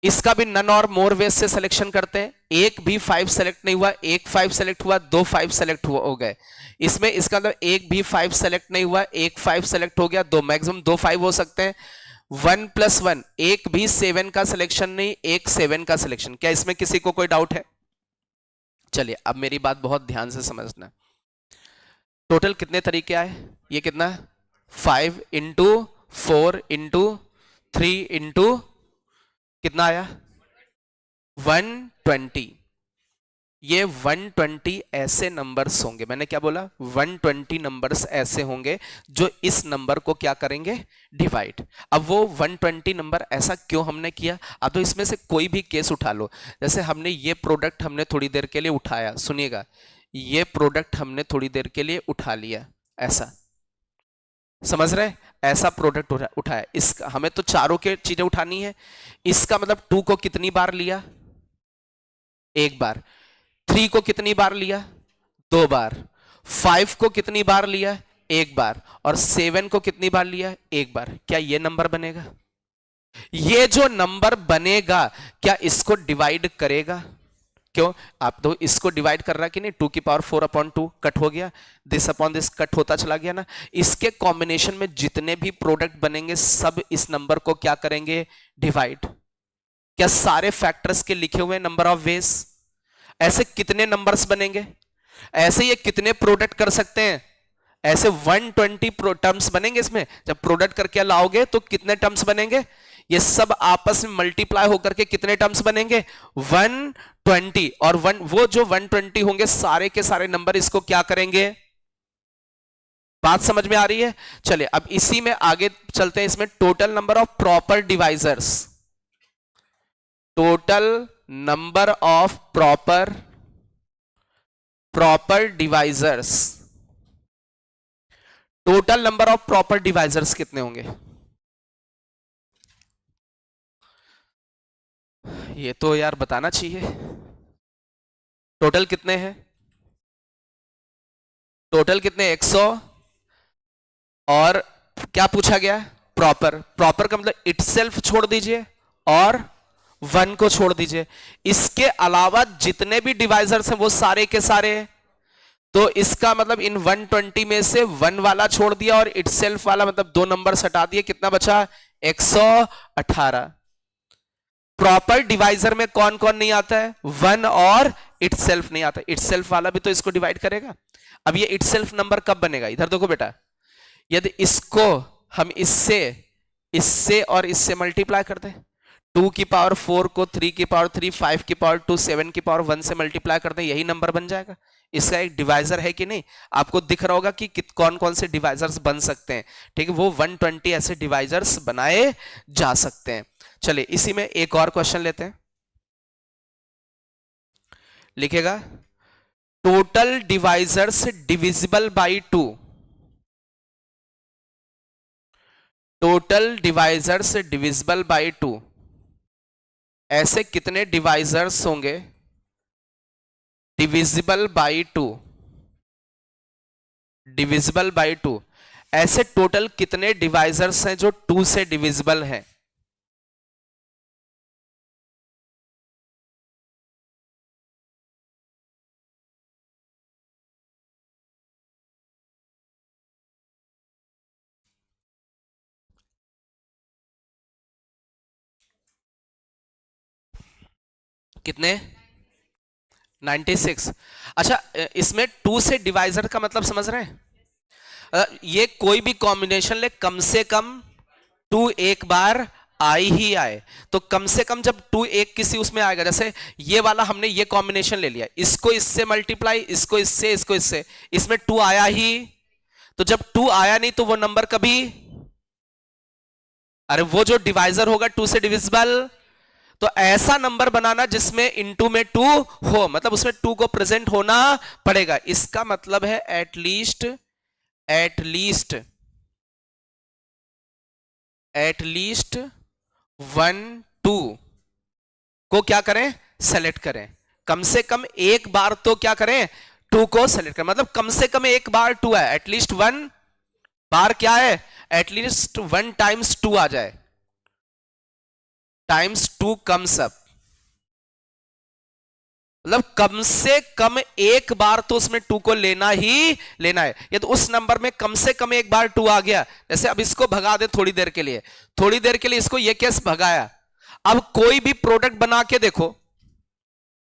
इसका भी नन और मोर वेज से सिलेक्शन करते हैं। एक भी 5 सेलेक्ट नहीं हुआ, एक 5 सेलेक्ट हुआ, 2 5 सेलेक्ट हो गए। इसमें इसका मतलब एक भी 5 सेलेक्ट नहीं हुआ, एक 5 सेलेक्ट हो गया, 2 मैक्सिमम 2 5 हो सकते हैं। 1 + 1, एक भी 7 का सिलेक्शन नहीं, एक 7 का सिलेक्शन। क्या इसमें किसी को कोई डाउट है? चलिए अब मेरी बात बहुत ध्यान से समझना। टोटल कितने तरीके आए? ये कितना? 5 × 4 × 3 × कितना आया? 120। ये 120 ऐसे नंबर्स होंगे, मैंने क्या बोला? 120 नंबर्स ऐसे होंगे जो इस नंबर को क्या करेंगे? डिवाइड। अब वो 120 नंबर ऐसा क्यों हमने किया? अब तो इसमें से कोई भी केस उठा लो। जैसे हमने ये प्रोडक्ट हमने थोड़ी देर के लिए उठाया, सुनिएगा, ये प्रोडक्ट हमने थोड़ी देर के लिए उठा लिया, ऐसा समझ रहे? ऐसा प्रोडक्ट उठाया, इसका हमें तो चारों के चीजें उठानी है। इसका मतलब 2 को कितनी बार लिया? एक बार। 3 को कितनी बार लिया? 2 बार। 5 को कितनी बार लिया? एक बार। और 7 को कितनी बार लिया? एक बार। क्या ये नंबर बनेगा? ये जो नंबर बनेगा क्या इसको डिवाइड करेगा? क्यों? आप तो इसको डिवाइड कर रहा कि नहीं? 2⁴/2 कट हो गया, दिस अपॉन दिस कट होता चला गया ना। इसके कॉम्बिनेशन में जितने भी प्रोडक्ट बनेंगे सब इस नंबर को क्या करेंगे? डिवाइड। क्या सारे फैक्टर्स के लिखे हुए नंबर ऑफ वेज? ऐसे कितने नंबर्स बनेंगे? ऐसे ये कितने प्रोडक्ट कर सकते हैं? ऐसे 120 टर्म्स बनेंगे इसमें। जब प्रोडक्ट करके लाओगे तो कितने टर्म्स बनेंगे? ये सब आपस में मल्टीप्लाई होकर के कितने टर्म्स बनेंगे? 120। और वो जो 120 होंगे सारे के सारे नंबर इसको क्या करेंगे? बात समझ में आ रही है? चलिए अब इसी में आगे चलते हैं। इसमें total number of proper divisors, total number of proper divisors, total number of proper divisors कितने होंगे? ये तो यार बताना चाहिए। टोटल कितने हैं? टोटल कितने? 100। और क्या पूछा गया? प्रॉपर। प्रॉपर का मतलब इटसेल्फ छोड़ दीजिए और 1 को छोड़ दीजिए। इसके अलावा जितने भी डिवाइजर्स हैं वो सारे के सारे। तो इसका मतलब इन 120 में से 1 वाला छोड़ दिया और इटसेल्फ वाला मतलब 2 नंबर हटा दिए। कितना बचा? 118। प्रॉपर डिवाइजर में कौन कौन नहीं आता है? 1 और इटसेल्फ नहीं आता। इटसेल्फ वाला भी तो इसको डिवाइड करेगा। अब ये इटसेल्फ नंबर कब बनेगा? इधर देखो बेटा, यदि इसको हम इससे और इससे मल्टीप्लाई कर दें, 2⁴ को 3⁴, 5⁴, 7⁴ से मल्टीप्लाई कर दें, यही नंबर बन जाएगा। इसका एक डिवाइजर है कि नहीं? आपको दिख रहा होगा कि कौन कौन से डिवाइजर्स बन सकते हैं। ठीक है, वो 120 ऐसे डिवाइजर्स बनाए जा सकते हैं। चलिए इसी में एक और क्वेश्चन लेते हैं। लिखेगा total divisors divisible by 2। Total divisors divisible by 2। ऐसे कितने डिवाइजर्स होंगे डिविजिबल बाई 2? Divisible by 2। ऐसे टोटल कितने डिवाइजर्स हैं जो 2 से डिविजिबल हैं? कितने? 96। अच्छा, इसमें 2 से डिवाइजर का मतलब समझ रहे हैं? ये कोई भी कॉम्बिनेशन ले, कम से कम 2 एक बार आई ही आए। तो कम से कम जब 2 एक किसी उसमें आएगा, जैसे ये वाला हमने ये कॉम्बिनेशन ले लिया, इसको इससे मल्टीप्लाई, इसको इससे, इसको इससे, इसमें 2 आया ही। तो जब 2 आया नहीं तो वो नंबर कभी, अरे वो जो डिवाइजर होगा 2 से डिविजिबल तो ऐसा नंबर बनाना जिसमें इनटू में 2 हो, मतलब उसमें 2 को प्रेजेंट होना पड़ेगा। इसका मतलब है एटलीस्ट एटलीस्ट 1 2 को क्या करें, सेलेक्ट करें। कम से कम एक बार तो क्या करें, 2 को सेलेक्ट करें। मतलब कम से कम एक बार 2 है, एटलीस्ट 1 बार क्या है, एटलीस्ट 1 टाइम्स 2 आ जाए, टाइम्स 2 कम्स अप। मतलब कम से कम एक बार तो उसमें 2 को लेना ही लेना है। ये तो उस नंबर में कम से कम एक बार 2 आ गया। जैसे अब इसको भगा दे थोड़ी देर के लिए, थोड़ी देर के लिए इसको ये केस भगाया। अब कोई भी प्रोडक्ट बना के देखो,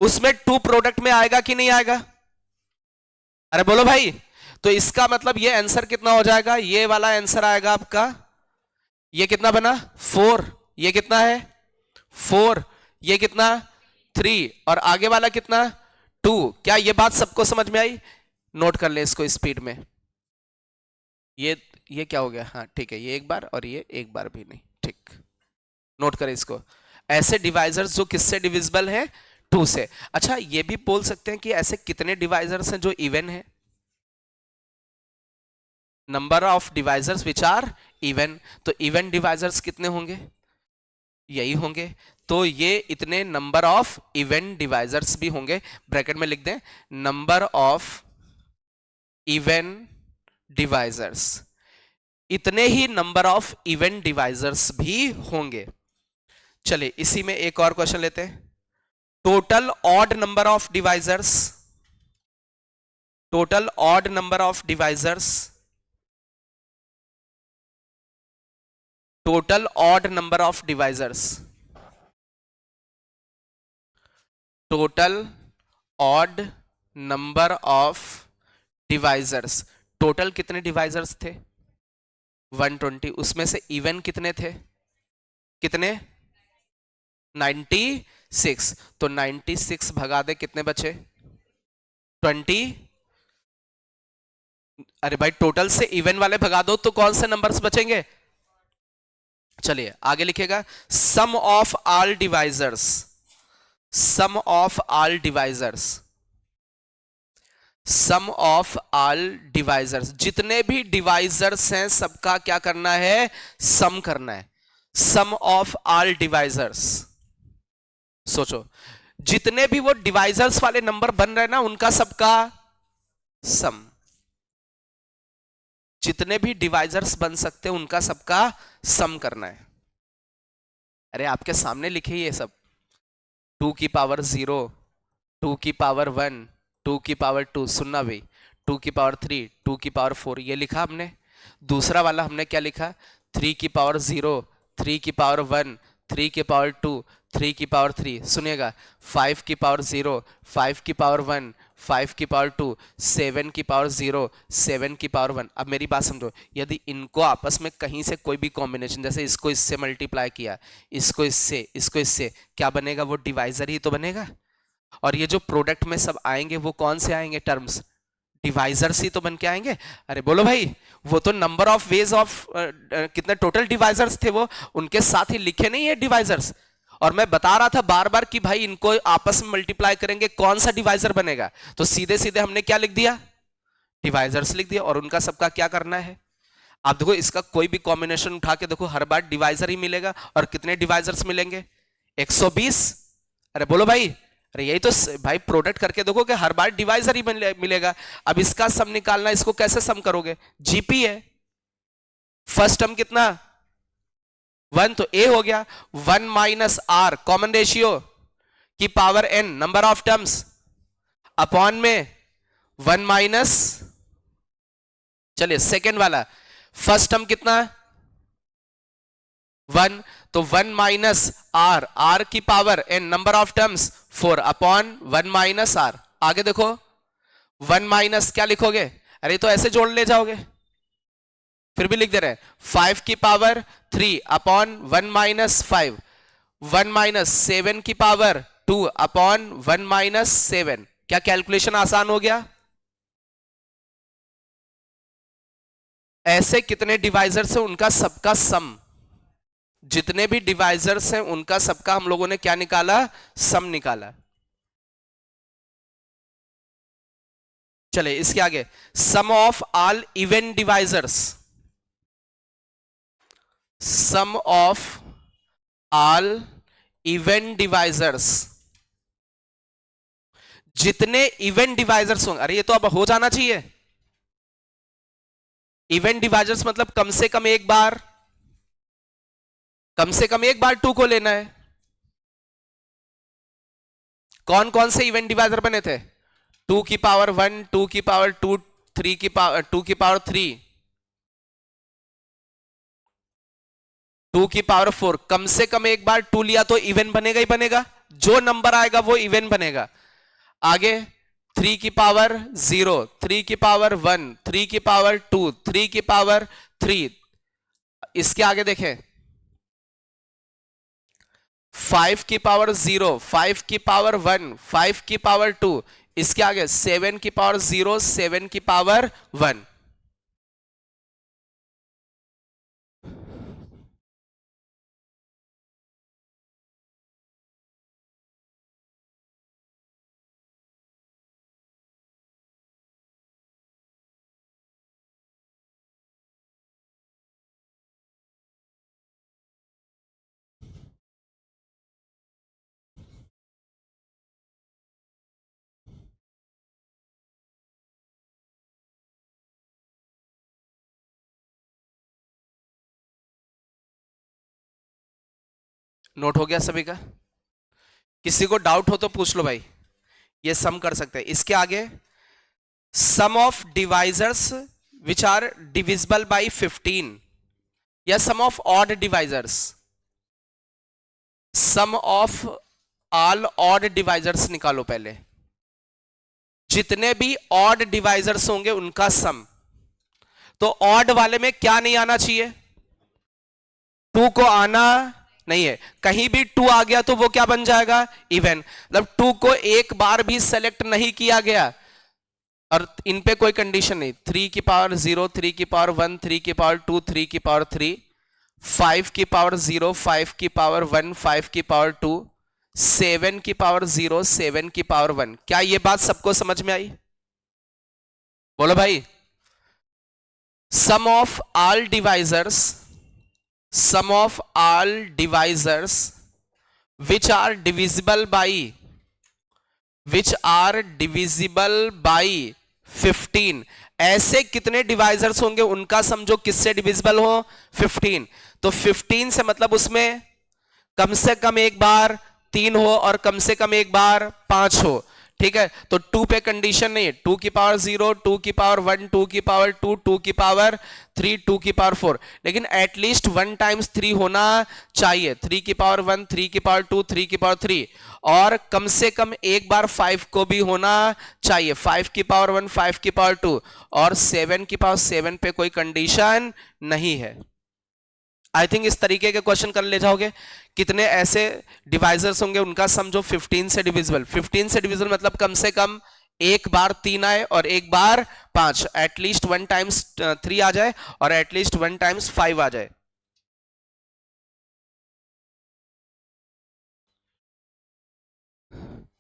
उसमें 2 प्रोडक्ट में आएगा कि नहीं आएगा? अरे बोलो भाई। तो इसका मतलब ये आंसर कितना हो जाएगा, ये वाला आंसर आएगा आपका, ये कितना बना 4, ये कितना है 4, ये कितना 3, और आगे वाला कितना 2। क्या ये बात सबको समझ में आई? नोट कर ले इसको स्पीड में। ये क्या हो गया, हाँ ठीक है, ये एक बार और ये एक बार भी नहीं, ठीक। नोट करें इसको। ऐसे डिवाइजर्स जो किससे डिविजिबल है, 2 से। अच्छा ये भी बोल सकते हैं कि ऐसे कितने डिवाइजर्स हैं जो इवन है, number of divisors which are even. तो इवन डिवाइजर्स कितने होंगे, यही होंगे। तो ये इतने नंबर ऑफ इवन डिवाइजर्स भी होंगे। ब्रैकेट में लिख दें नंबर ऑफ इवन डिवाइजर्स, इतने ही नंबर ऑफ इवन डिवाइजर्स भी होंगे। चलिए इसी में एक और क्वेश्चन लेते हैं। Total odd number of divisors, total odd number of divisors, total odd number of divisors, total odd number of divisors. Total कितने डिवाइजर्स थे, 120। उसमें से इवन कितने थे, कितने 96। तो 96 भगा दे कितने बचे 20। अरे भाई टोटल से इवन वाले भगा दो तो कौन से नंबर्स बचेंगे। चलिए आगे लिखेगा sum of all divisors, sum of all divisors, sum of all divisors. जितने भी डिवाइजर्स हैं सबका क्या करना है, सम करना है। सम ऑफ ऑल डिवाइजर्स, सोचो जितने भी वो डिवाइजर्स वाले नंबर बन रहे हैं ना उनका सबका सम, जितने भी डिवाइजर्स बन सकते हैं उनका सबका सम करना है। अरे आपके सामने लिखे ये सब, 2 की पावर 0, 2 की पावर 1, 2 की पावर 2, सुनना भाई, 2 की पावर 3, 2 की पावर 4, ये लिखा हमने। दूसरा वाला हमने क्या लिखा, 3 की पावर 0, 3 की पावर 1, 3 की पावर 2, 3 की पावर 3। सुनिएगा 5 की पावर 0, 5 की पावर 1, 5 की पावर 2, 7 की पावर 0, 7 की पावर 1। अब मेरी बात समझो, यदि इनको आपस में कहीं से कोई भी कॉम्बिनेशन, जैसे इसको इससे मल्टीप्लाई किया, इसको इससे, क्या बनेगा, वो डिवाइजर ही तो बनेगा। और ये जो प्रोडक्ट में सब आएंगे वो कौन से आएंगे टर्म्स, डिवाइजर्स ही तो बन के आएंगे। अरे बोलो भाई, वो तो नंबर ऑफ वेज ऑफ कितने टोटल डिवाइजर्स थे वो उनके साथ ही लिखे नहीं है डिवाइजर्स। और मैं बता रहा था बार बार कि भाई इनको आपस में मल्टीप्लाई करेंगे कौन सा डिवाइजर बनेगा, तो सीधे सीधे हमने क्या लिख दिया, डिवाइजर्स लिख दिया। और उनका सबका क्या करना है, आप देखो इसका कोई भी कॉम्बिनेशन उठा के देखो हर बार डिवाइजर ही मिलेगा। और कितने डिवाइजर्स मिलेंगे, 120। अरे बोलो भाई, अरे यही तो भाई प्रोडक्ट करके देखो कि हर बार डिवाइजर ही मिलेगा। अब इसका सम निकालना, इसको कैसे सम करोगे, जीपी है। फर्स्ट टर्म कितना 1, तो ए हो गया। 1 माइनस आर कॉमन रेशियो की power n number of terms upon में 1 माइनस, चलिए सेकेंड वाला, फर्स्ट टर्म कितना 1, तो 1 माइनस आर, आर की power n number of terms 4 upon 1 minus r. आगे देखो 1 माइनस क्या लिखोगे, अरे तो ऐसे जोड़ ले जाओगे, फिर भी लिख दे रहे 5 की पावर 3 अपॉन 1 माइनस 5, 1 माइनस 7 की पावर 2 अपॉन 1 माइनस 7। क्या कैलकुलेशन आसान हो गया। ऐसे कितने डिवाइजर से उनका सबका सम, जितने भी डिवाइजर्स हैं उनका सबका हम लोगों ने क्या निकाला, सम निकाला। चले इसके आगे, sum of all even divisors, sum of all even divisors, जितने इवन डिवाइजर्स होंगे, अरे ये तो अब हो जाना चाहिए। इवन डिवाइजर्स मतलब कम से कम एक बार, कम से कम एक बार 2 को लेना है। कौन कौन से इवन डिवाइजर बने थे, 2 की पावर 1, 2 की पावर 2, 3 की पावर 2 की पावर 3, 2 की पावर 4। कम से कम एक बार 2 लिया तो इवन बनेगा ही बनेगा, जो नंबर आएगा वो इवन बनेगा। आगे 3 की पावर 0, 3 की पावर 1, 3 की पावर 2, 3 की पावर 3। इसके आगे देखें, 5 की पावर 0, 5 की पावर 1, 5 की पावर 2। इसके आगे 7 की पावर 0, 7 की पावर 1। नोट हो गया सभी का? किसी को डाउट हो तो पूछ लो भाई, ये सम कर सकते हैं। इसके आगे, sum of divisors which are divisible by 15, या sum of odd divisors, sum of all odd divisors निकालो पहले। जितने भी ऑड डिवाइजर्स होंगे उनका सम। तो ऑड वाले में क्या नहीं आना चाहिए, 2 को आना नहीं है। कहीं भी 2 आ गया तो वो क्या बन जाएगा, इवन। मतलब 2 को एक बार भी सेलेक्ट नहीं किया गया और इन पे कोई कंडीशन नहीं। 3 की पावर 0, 3 की पावर 1, 3 की पावर 2, 3 की पावर 3, 5 की पावर 0, 5 की पावर 1, 5 की पावर 2, 7 की पावर 0, 7 की पावर 1। क्या ये बात सबको समझ में आई? बोलो भाई। Sum of all divisors, sum of all divisors which are divisible by, which are divisible by 15। ऐसे कितने डिवाइजर्स होंगे उनका सम जो किससे डिविजिबल हो, 15। तो 15 से मतलब उसमें कम से कम एक बार 3 हो और कम से कम एक बार 5 हो। ठीक है, तो 2 पे कंडीशन नहीं है, 2 की पावर 0, 2 की पावर 1, 2 की पावर 2, 2 की पावर 3, 2 की पावर 4। लेकिन एटलीस्ट 1 टाइम्स 3 होना चाहिए, 3 की पावर 1, 3 की पावर 2, 3 की पावर 3। और कम से कम एक बार 5 को भी होना चाहिए, 5 की पावर 1, 5 की पावर 2। और 7 की पावर 7 पे कोई कंडीशन नहीं है। आई थिंक इस तरीके के क्वेश्चन कर ले जाओगे। कितने ऐसे डिवाइजर्स होंगे उनका सम जो 15 से डिविजिबल, 15 से डिविजिबल मतलब कम से कम एक बार 3 आए और एक बार 5, एटलीस्ट 1 टाइम्स 3 आ जाए और एटलीस्ट 1 टाइम्स 5 आ जाए।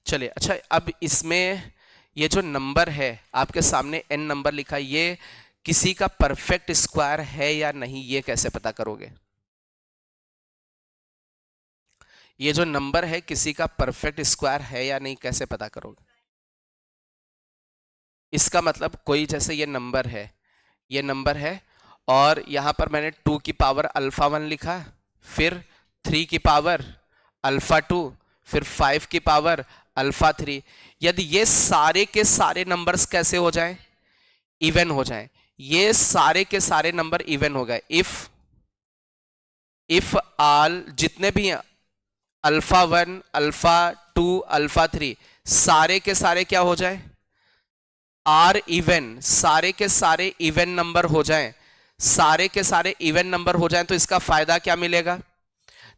चलिए, अच्छा अब इसमें ये जो नंबर है आपके सामने n नंबर लिखा है, ये किसी का परफेक्ट स्क्वायर है या नहीं, ये कैसे पता करोगे? ये जो नंबर है किसी का परफेक्ट स्क्वायर है या नहीं, कैसे पता करोगे? इसका मतलब कोई जैसे ये नंबर है, ये नंबर है और यहां पर मैंने 2 की पावर अल्फा 1 लिखा, फिर 3 की पावर अल्फा 2, फिर 5 की पावर अल्फा 3। यदि ये सारे के सारे नंबर्स कैसे हो जाएं, इवन हो जाएं, ये सारे के सारे नंबर इवन हो गए, इफ ऑल जितने भी हैं अल्फा 1, अल्फा 2, अल्फा 3 सारे के सारे क्या हो जाए, आर इवन, सारे के सारे इवन नंबर हो जाएं, सारे के सारे इवन नंबर हो जाएं, तो इसका फायदा क्या मिलेगा?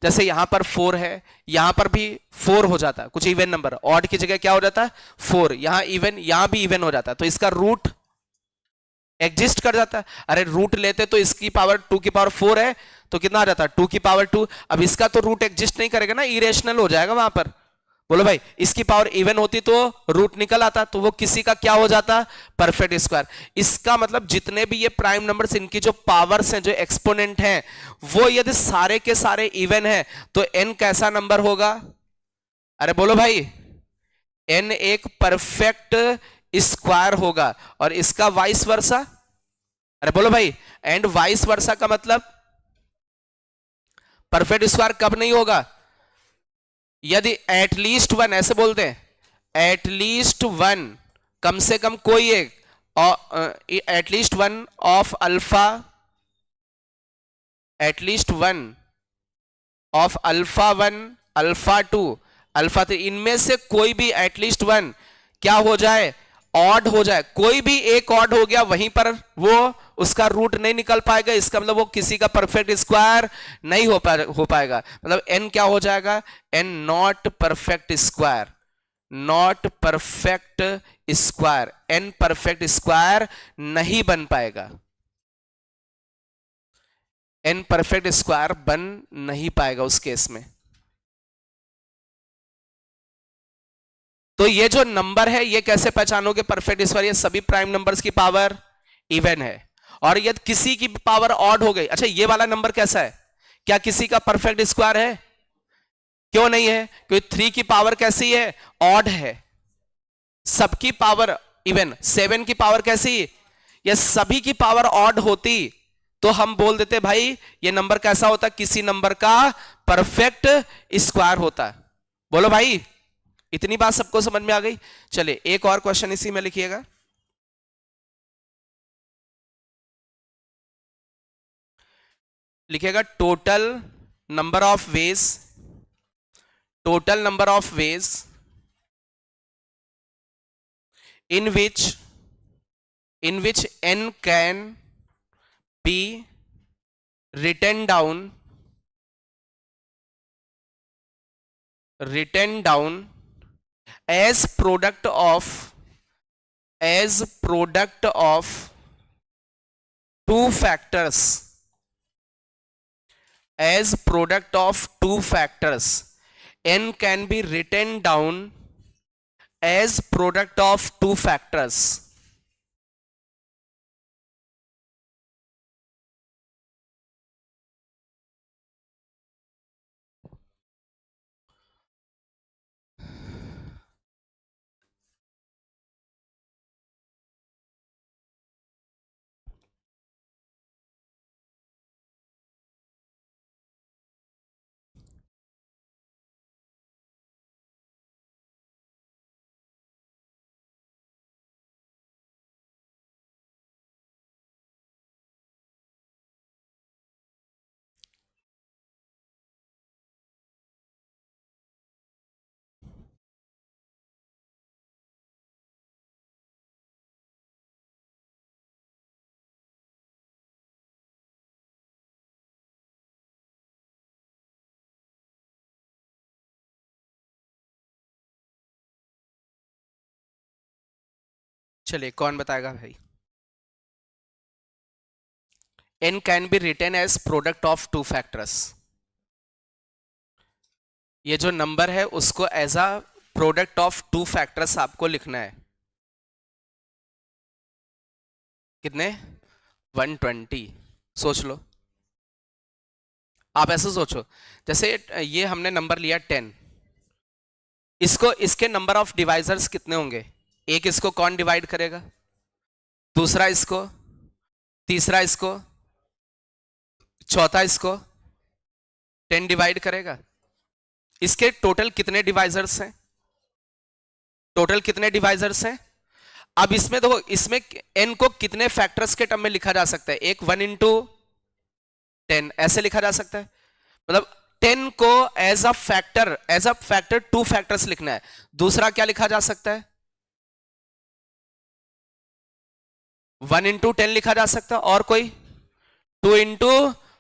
जैसे यहां पर 4 है, यहां पर भी 4 हो जाता है, कुछ इवन नंबर ऑड की जगह क्या हो जाता है 4, यहां इवन, यहां भी इवन हो जाता है, तो इसका रूट एग्जिस्ट कर जाता है। अरे रूट लेते तो इसकी पावर 2 की पावर 4 है तो कितना आ जाता है 2 की पावर 2। अब इसका तो रूट एग्जिस्ट नहीं करेगा ना, इरेशनल हो जाएगा वहां पर। बोलो भाई, इसकी पावर इवन होती तो रूट निकल आता, तो वो किसी का क्या हो जाता, परफेक्ट स्क्वायर। इसका मतलब जितने भी ये प्राइम नंबर्स, इनकी जो पावर्स हैं, जो एक्सपोनेंट हैं, वो यदि सारे के सारे इवन है तो n कैसा नंबर होगा? अरे बोलो भाई, n एक परफेक्ट स्क्वायर होगा। और इसका वाइस वर्सा, अरे बोलो भाई, एंड वाइस वर्सा का मतलब परफेक्ट स्क्वायर कब नहीं होगा? यदि एटलीस्ट वन, ऐसे बोलते हैं एटलीस्ट वन, कम से कम कोई एक, at least one of alpha, at least one of alpha 1, alpha 2, alpha 3, इनमें से कोई भी एटलीस्ट वन क्या हो जाए, ऑड हो जाए। कोई भी एक ऑड हो गया वहीं पर वो उसका रूट नहीं निकल पाएगा, इसका मतलब वो किसी का परफेक्ट स्क्वायर नहीं हो पाएगा। मतलब n क्या हो जाएगा, n not perfect square, not perfect square, n perfect square नहीं बन पाएगा, n परफेक्ट स्क्वायर बन नहीं पाएगा उस केस में। तो ये जो नंबर है ये कैसे पहचानोगे परफेक्ट स्क्वायर? ये सभी प्राइम नंबर्स की पावर इवन है, और यदि किसी की पावर ऑड हो गई, अच्छा ये वाला नंबर कैसा है, क्या किसी का परफेक्ट स्क्वायर है? क्यों नहीं है? क्योंकि 3 की पावर कैसी है, ऑड है। सबकी पावर इवन, 7 की पावर कैसी, ये सभी की पावर ऑड होती तो हम बोल देते भाई ये नंबर कैसा होता, किसी नंबर का परफेक्ट स्क्वायर होता। बोलो भाई, इतनी बात सबको समझ में आ गई? चलिए एक और क्वेश्चन इसी में लिखिएगा। लिखिएगा total number of ways, total number of ways in which n can be written down as product of two factors, as product of two factors, n can be written down as product of two factors। चलिए कौन बताएगा भाई? n can be written as product of two factors. ये जो नंबर है उसको as a product of two factors आपको लिखना है। कितने? 120। सोच लो, आप ऐसे सोचो, जैसे ये हमने नंबर लिया 10, इसको, इसके नंबर ऑफ डिवाइजर्स कितने होंगे? एक इसको कौन डिवाइड करेगा, दूसरा इसको, तीसरा इसको, चौथा इसको, 10 डिवाइड करेगा। इसके टोटल कितने डिवाइजर्स हैं? टोटल कितने डिवाइजर्स हैं? अब इसमें देखो, इसमें n को कितने फैक्टर्स के टर्म में लिखा जा सकता है? एक 1 इंटू 10 ऐसे लिखा जा सकता है। मतलब 10 को as a factor two factors लिखना है। दूसरा क्या लिखा जा सकता है? 1 इंटू 10 लिखा जा सकता है। और कोई? 2 इंटू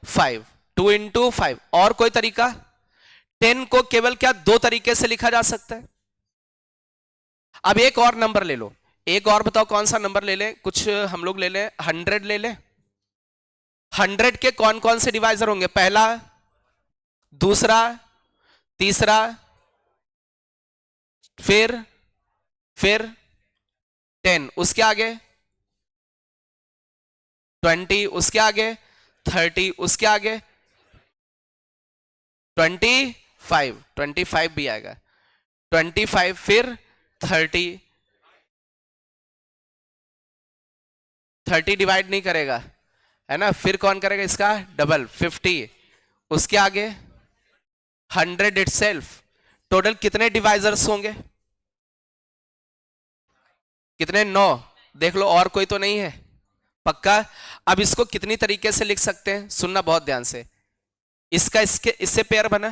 5, 2 इंटू 5। और कोई तरीका? 10 को केवल क्या दो तरीके से लिखा जा सकता है। अब एक और नंबर ले लो, एक और बताओ कौन सा नंबर ले लें, कुछ हम लोग ले लें 100 ले लें। 100 के कौन कौन से डिवाइजर होंगे? पहला, दूसरा, तीसरा, फिर 10, उसके आगे 20, उसके आगे 30, उसके आगे 25 भी आएगा, 25, फिर 30 डिवाइड नहीं करेगा, है ना, फिर कौन करेगा इसका डबल 50, उसके आगे 100 इटसेल्फ। टोटल कितने डिवाइजर्स होंगे? कितने? 9। देख लो और कोई तो नहीं है, पक्का? अब इसको कितनी तरीके से लिख सकते हैं, सुनना बहुत ध्यान से। इसका इससे पेयर बना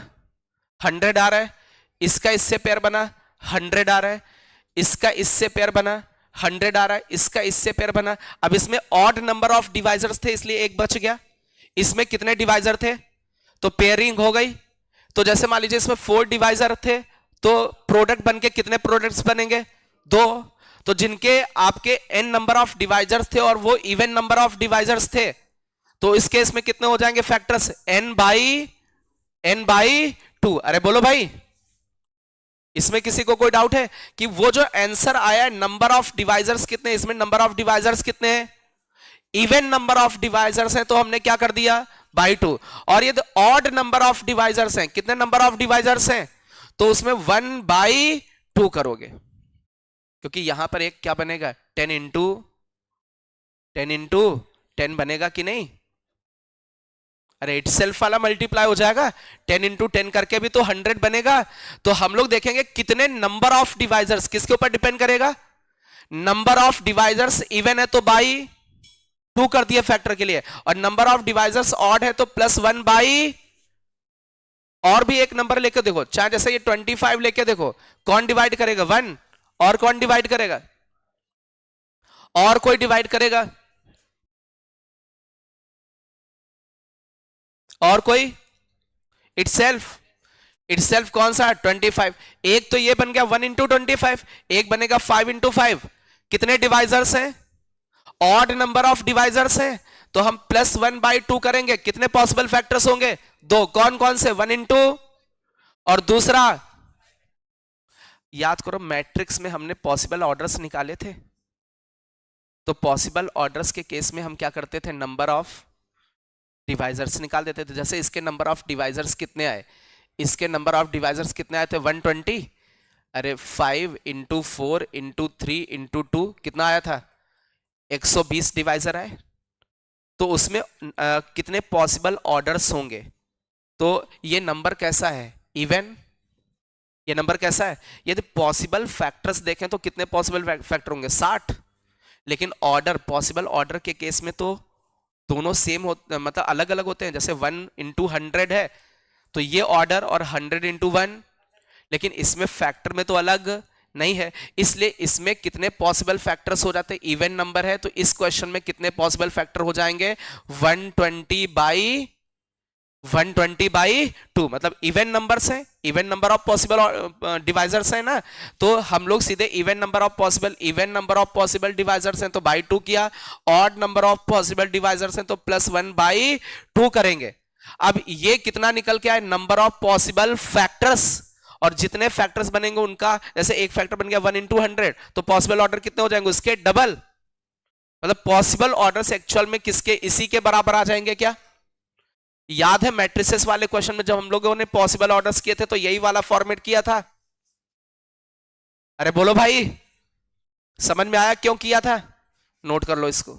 100 आ रहा है, इसका इससे पेयर बना 100 आ रहा है, इसका इससे पेयर बना 100 आ रहा है, इसका इससे पेयर बना। अब इसमें ऑड नंबर ऑफ डिवाइजर्स थे इसलिए एक बच गया। इसमें कितने डिवाइजर थे? तो पेयरिंग हो गई। तो जैसे मान लीजिए इसमें 4 डिवाइजर थे, तो प्रोडक्ट बनके कितने प्रोडक्ट्स बनेंगे? 2। तो जिनके आपके n नंबर ऑफ डिवाइजर्स थे और वो इवन नंबर ऑफ डिवाइजर्स थे, तो इस केस में कितने हो जाएंगे फैक्टर्स? n by 2। अरे बोलो भाई, इसमें किसी को कोई डाउट है कि वो जो आंसर आया नंबर ऑफ डिवाइजर्स कितने, इसमें नंबर ऑफ डिवाइजर्स कितने हैं? इवन नंबर ऑफ डिवाइजर्स है तो हमने क्या कर दिया बाई 2। और ये ऑड नंबर ऑफ डिवाइजर्स हैं, कितने नंबर ऑफ डिवाइजर्स हैं? तो उसमें 1/2 करोगे, क्योंकि यहां पर एक क्या बनेगा 10 इंटू 10 बनेगा कि नहीं? अरे इटसेल्फ वाला मल्टीप्लाई हो जाएगा, 10 इंटू 10 करके भी तो 100 बनेगा। तो हम लोग देखेंगे कितने नंबर ऑफ डिवाइजर्स, किसके ऊपर डिपेंड करेगा? नंबर ऑफ डिवाइजर्स इवन है तो बाई 2 कर दिए फैक्टर के लिए, और नंबर ऑफ डिवाइजर्स ऑड है तो +1/, और भी एक नंबर लेके देखो, चाहे जैसे ये 25 लेके देखो, कौन डिवाइड करेगा? 1। और कौन डिवाइड करेगा? और कोई डिवाइड करेगा? और कोई? इटसेल्फ कौन सा? 25। एक तो ये बन गया 1 इंटू 25, एक बनेगा 5 इंटू 5। कितने डिवाइजर्स हैं? ऑड नंबर ऑफ डिवाइजर्स हैं, तो हम +1/2 करेंगे। कितने पॉसिबल फैक्टर्स होंगे? 2। कौन कौन से? 1 इंटू, और दूसरा याद करो मैट्रिक्स में हमने पॉसिबल ऑर्डर्स निकाले थे, तो पॉसिबल ऑर्डर्स के केस में हम क्या करते थे? नंबर ऑफ डिवाइजर्स निकाल देते थे। जैसे इसके नंबर ऑफ डिवाइजर्स कितने आए? इसके नंबर ऑफ डिवाइजर्स कितने आए थे? 120। अरे 5 इंटू 4 इंटू 3 इंटू 2 कितना आया था? 120 डिवाइजर आए। तो उसमें कितने पॉसिबल ऑर्डर्स होंगे? तो ये नंबर कैसा है? इवन। ये नंबर कैसा है? यदि पॉसिबल फैक्टर्स देखें तो कितने पॉसिबल फैक्टर होंगे? 60। लेकिन ऑर्डर, पॉसिबल ऑर्डर के केस में तो दोनों सेम होते, मतलब अलग अलग होते हैं। जैसे 1 इंटू 100 है तो ये ऑर्डर, और 100 इंटू 1, लेकिन इसमें फैक्टर में तो अलग नहीं है, इसलिए इसमें कितने पॉसिबल फैक्टर्स हो जाते हैं? इवन नंबर है तो इस क्वेश्चन में कितने पॉसिबल फैक्टर हो जाएंगे? 120/2, मतलब इवन नंबर्स हैं, even number of possible divisors है ना, तो हम लोग सीधे even number of possible divisors हैं तो बाई 2 किया, odd number of possible divisors हैं तो +1/2 करेंगे। अब ये कितना निकल के आए? नंबर ऑफ पॉसिबल फैक्टर्स, और जितने फैक्टर्स बनेंगे उनका, जैसे एक फैक्टर बन गया 1 इंटू 100, तो पॉसिबल ऑर्डर कितने हो जाएंगे? उसके डबल। मतलब पॉसिबल ऑर्डर्स एक्चुअल में किसके? इसी के बराबर आ जाएंगे क्या? याद है मैट्रिसेस वाले क्वेश्चन में जब हम लोगों ने पॉसिबल ऑर्डर्स किए थे तो यही वाला फॉर्मेट किया था। अरे बोलो भाई, समझ में आया क्यों किया था? नोट कर लो इसको।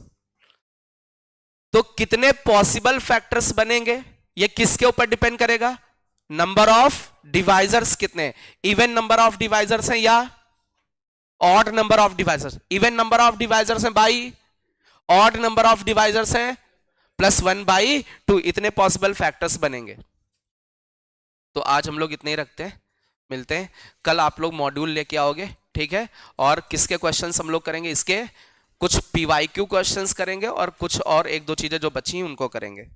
तो कितने पॉसिबल फैक्टर्स बनेंगे ये किसके ऊपर डिपेंड करेगा? नंबर ऑफ डिवाइजर्स कितने, इवन नंबर ऑफ डिवाइजर्स हैं या odd number of divisors? Even number of divisors हैं by odd number of divisors हैं +1/2, इतने पॉसिबल फैक्टर्स बनेंगे। तो आज हम लोग इतने ही रखते हैं, मिलते हैं कल। आप लोग मॉड्यूल लेके आओगे, ठीक है? और किसके क्वेश्चंस हम लोग करेंगे? इसके कुछ PYQ क्वेश्चंस करेंगे और कुछ और 1-2 चीजें जो बची हैं उनको करेंगे।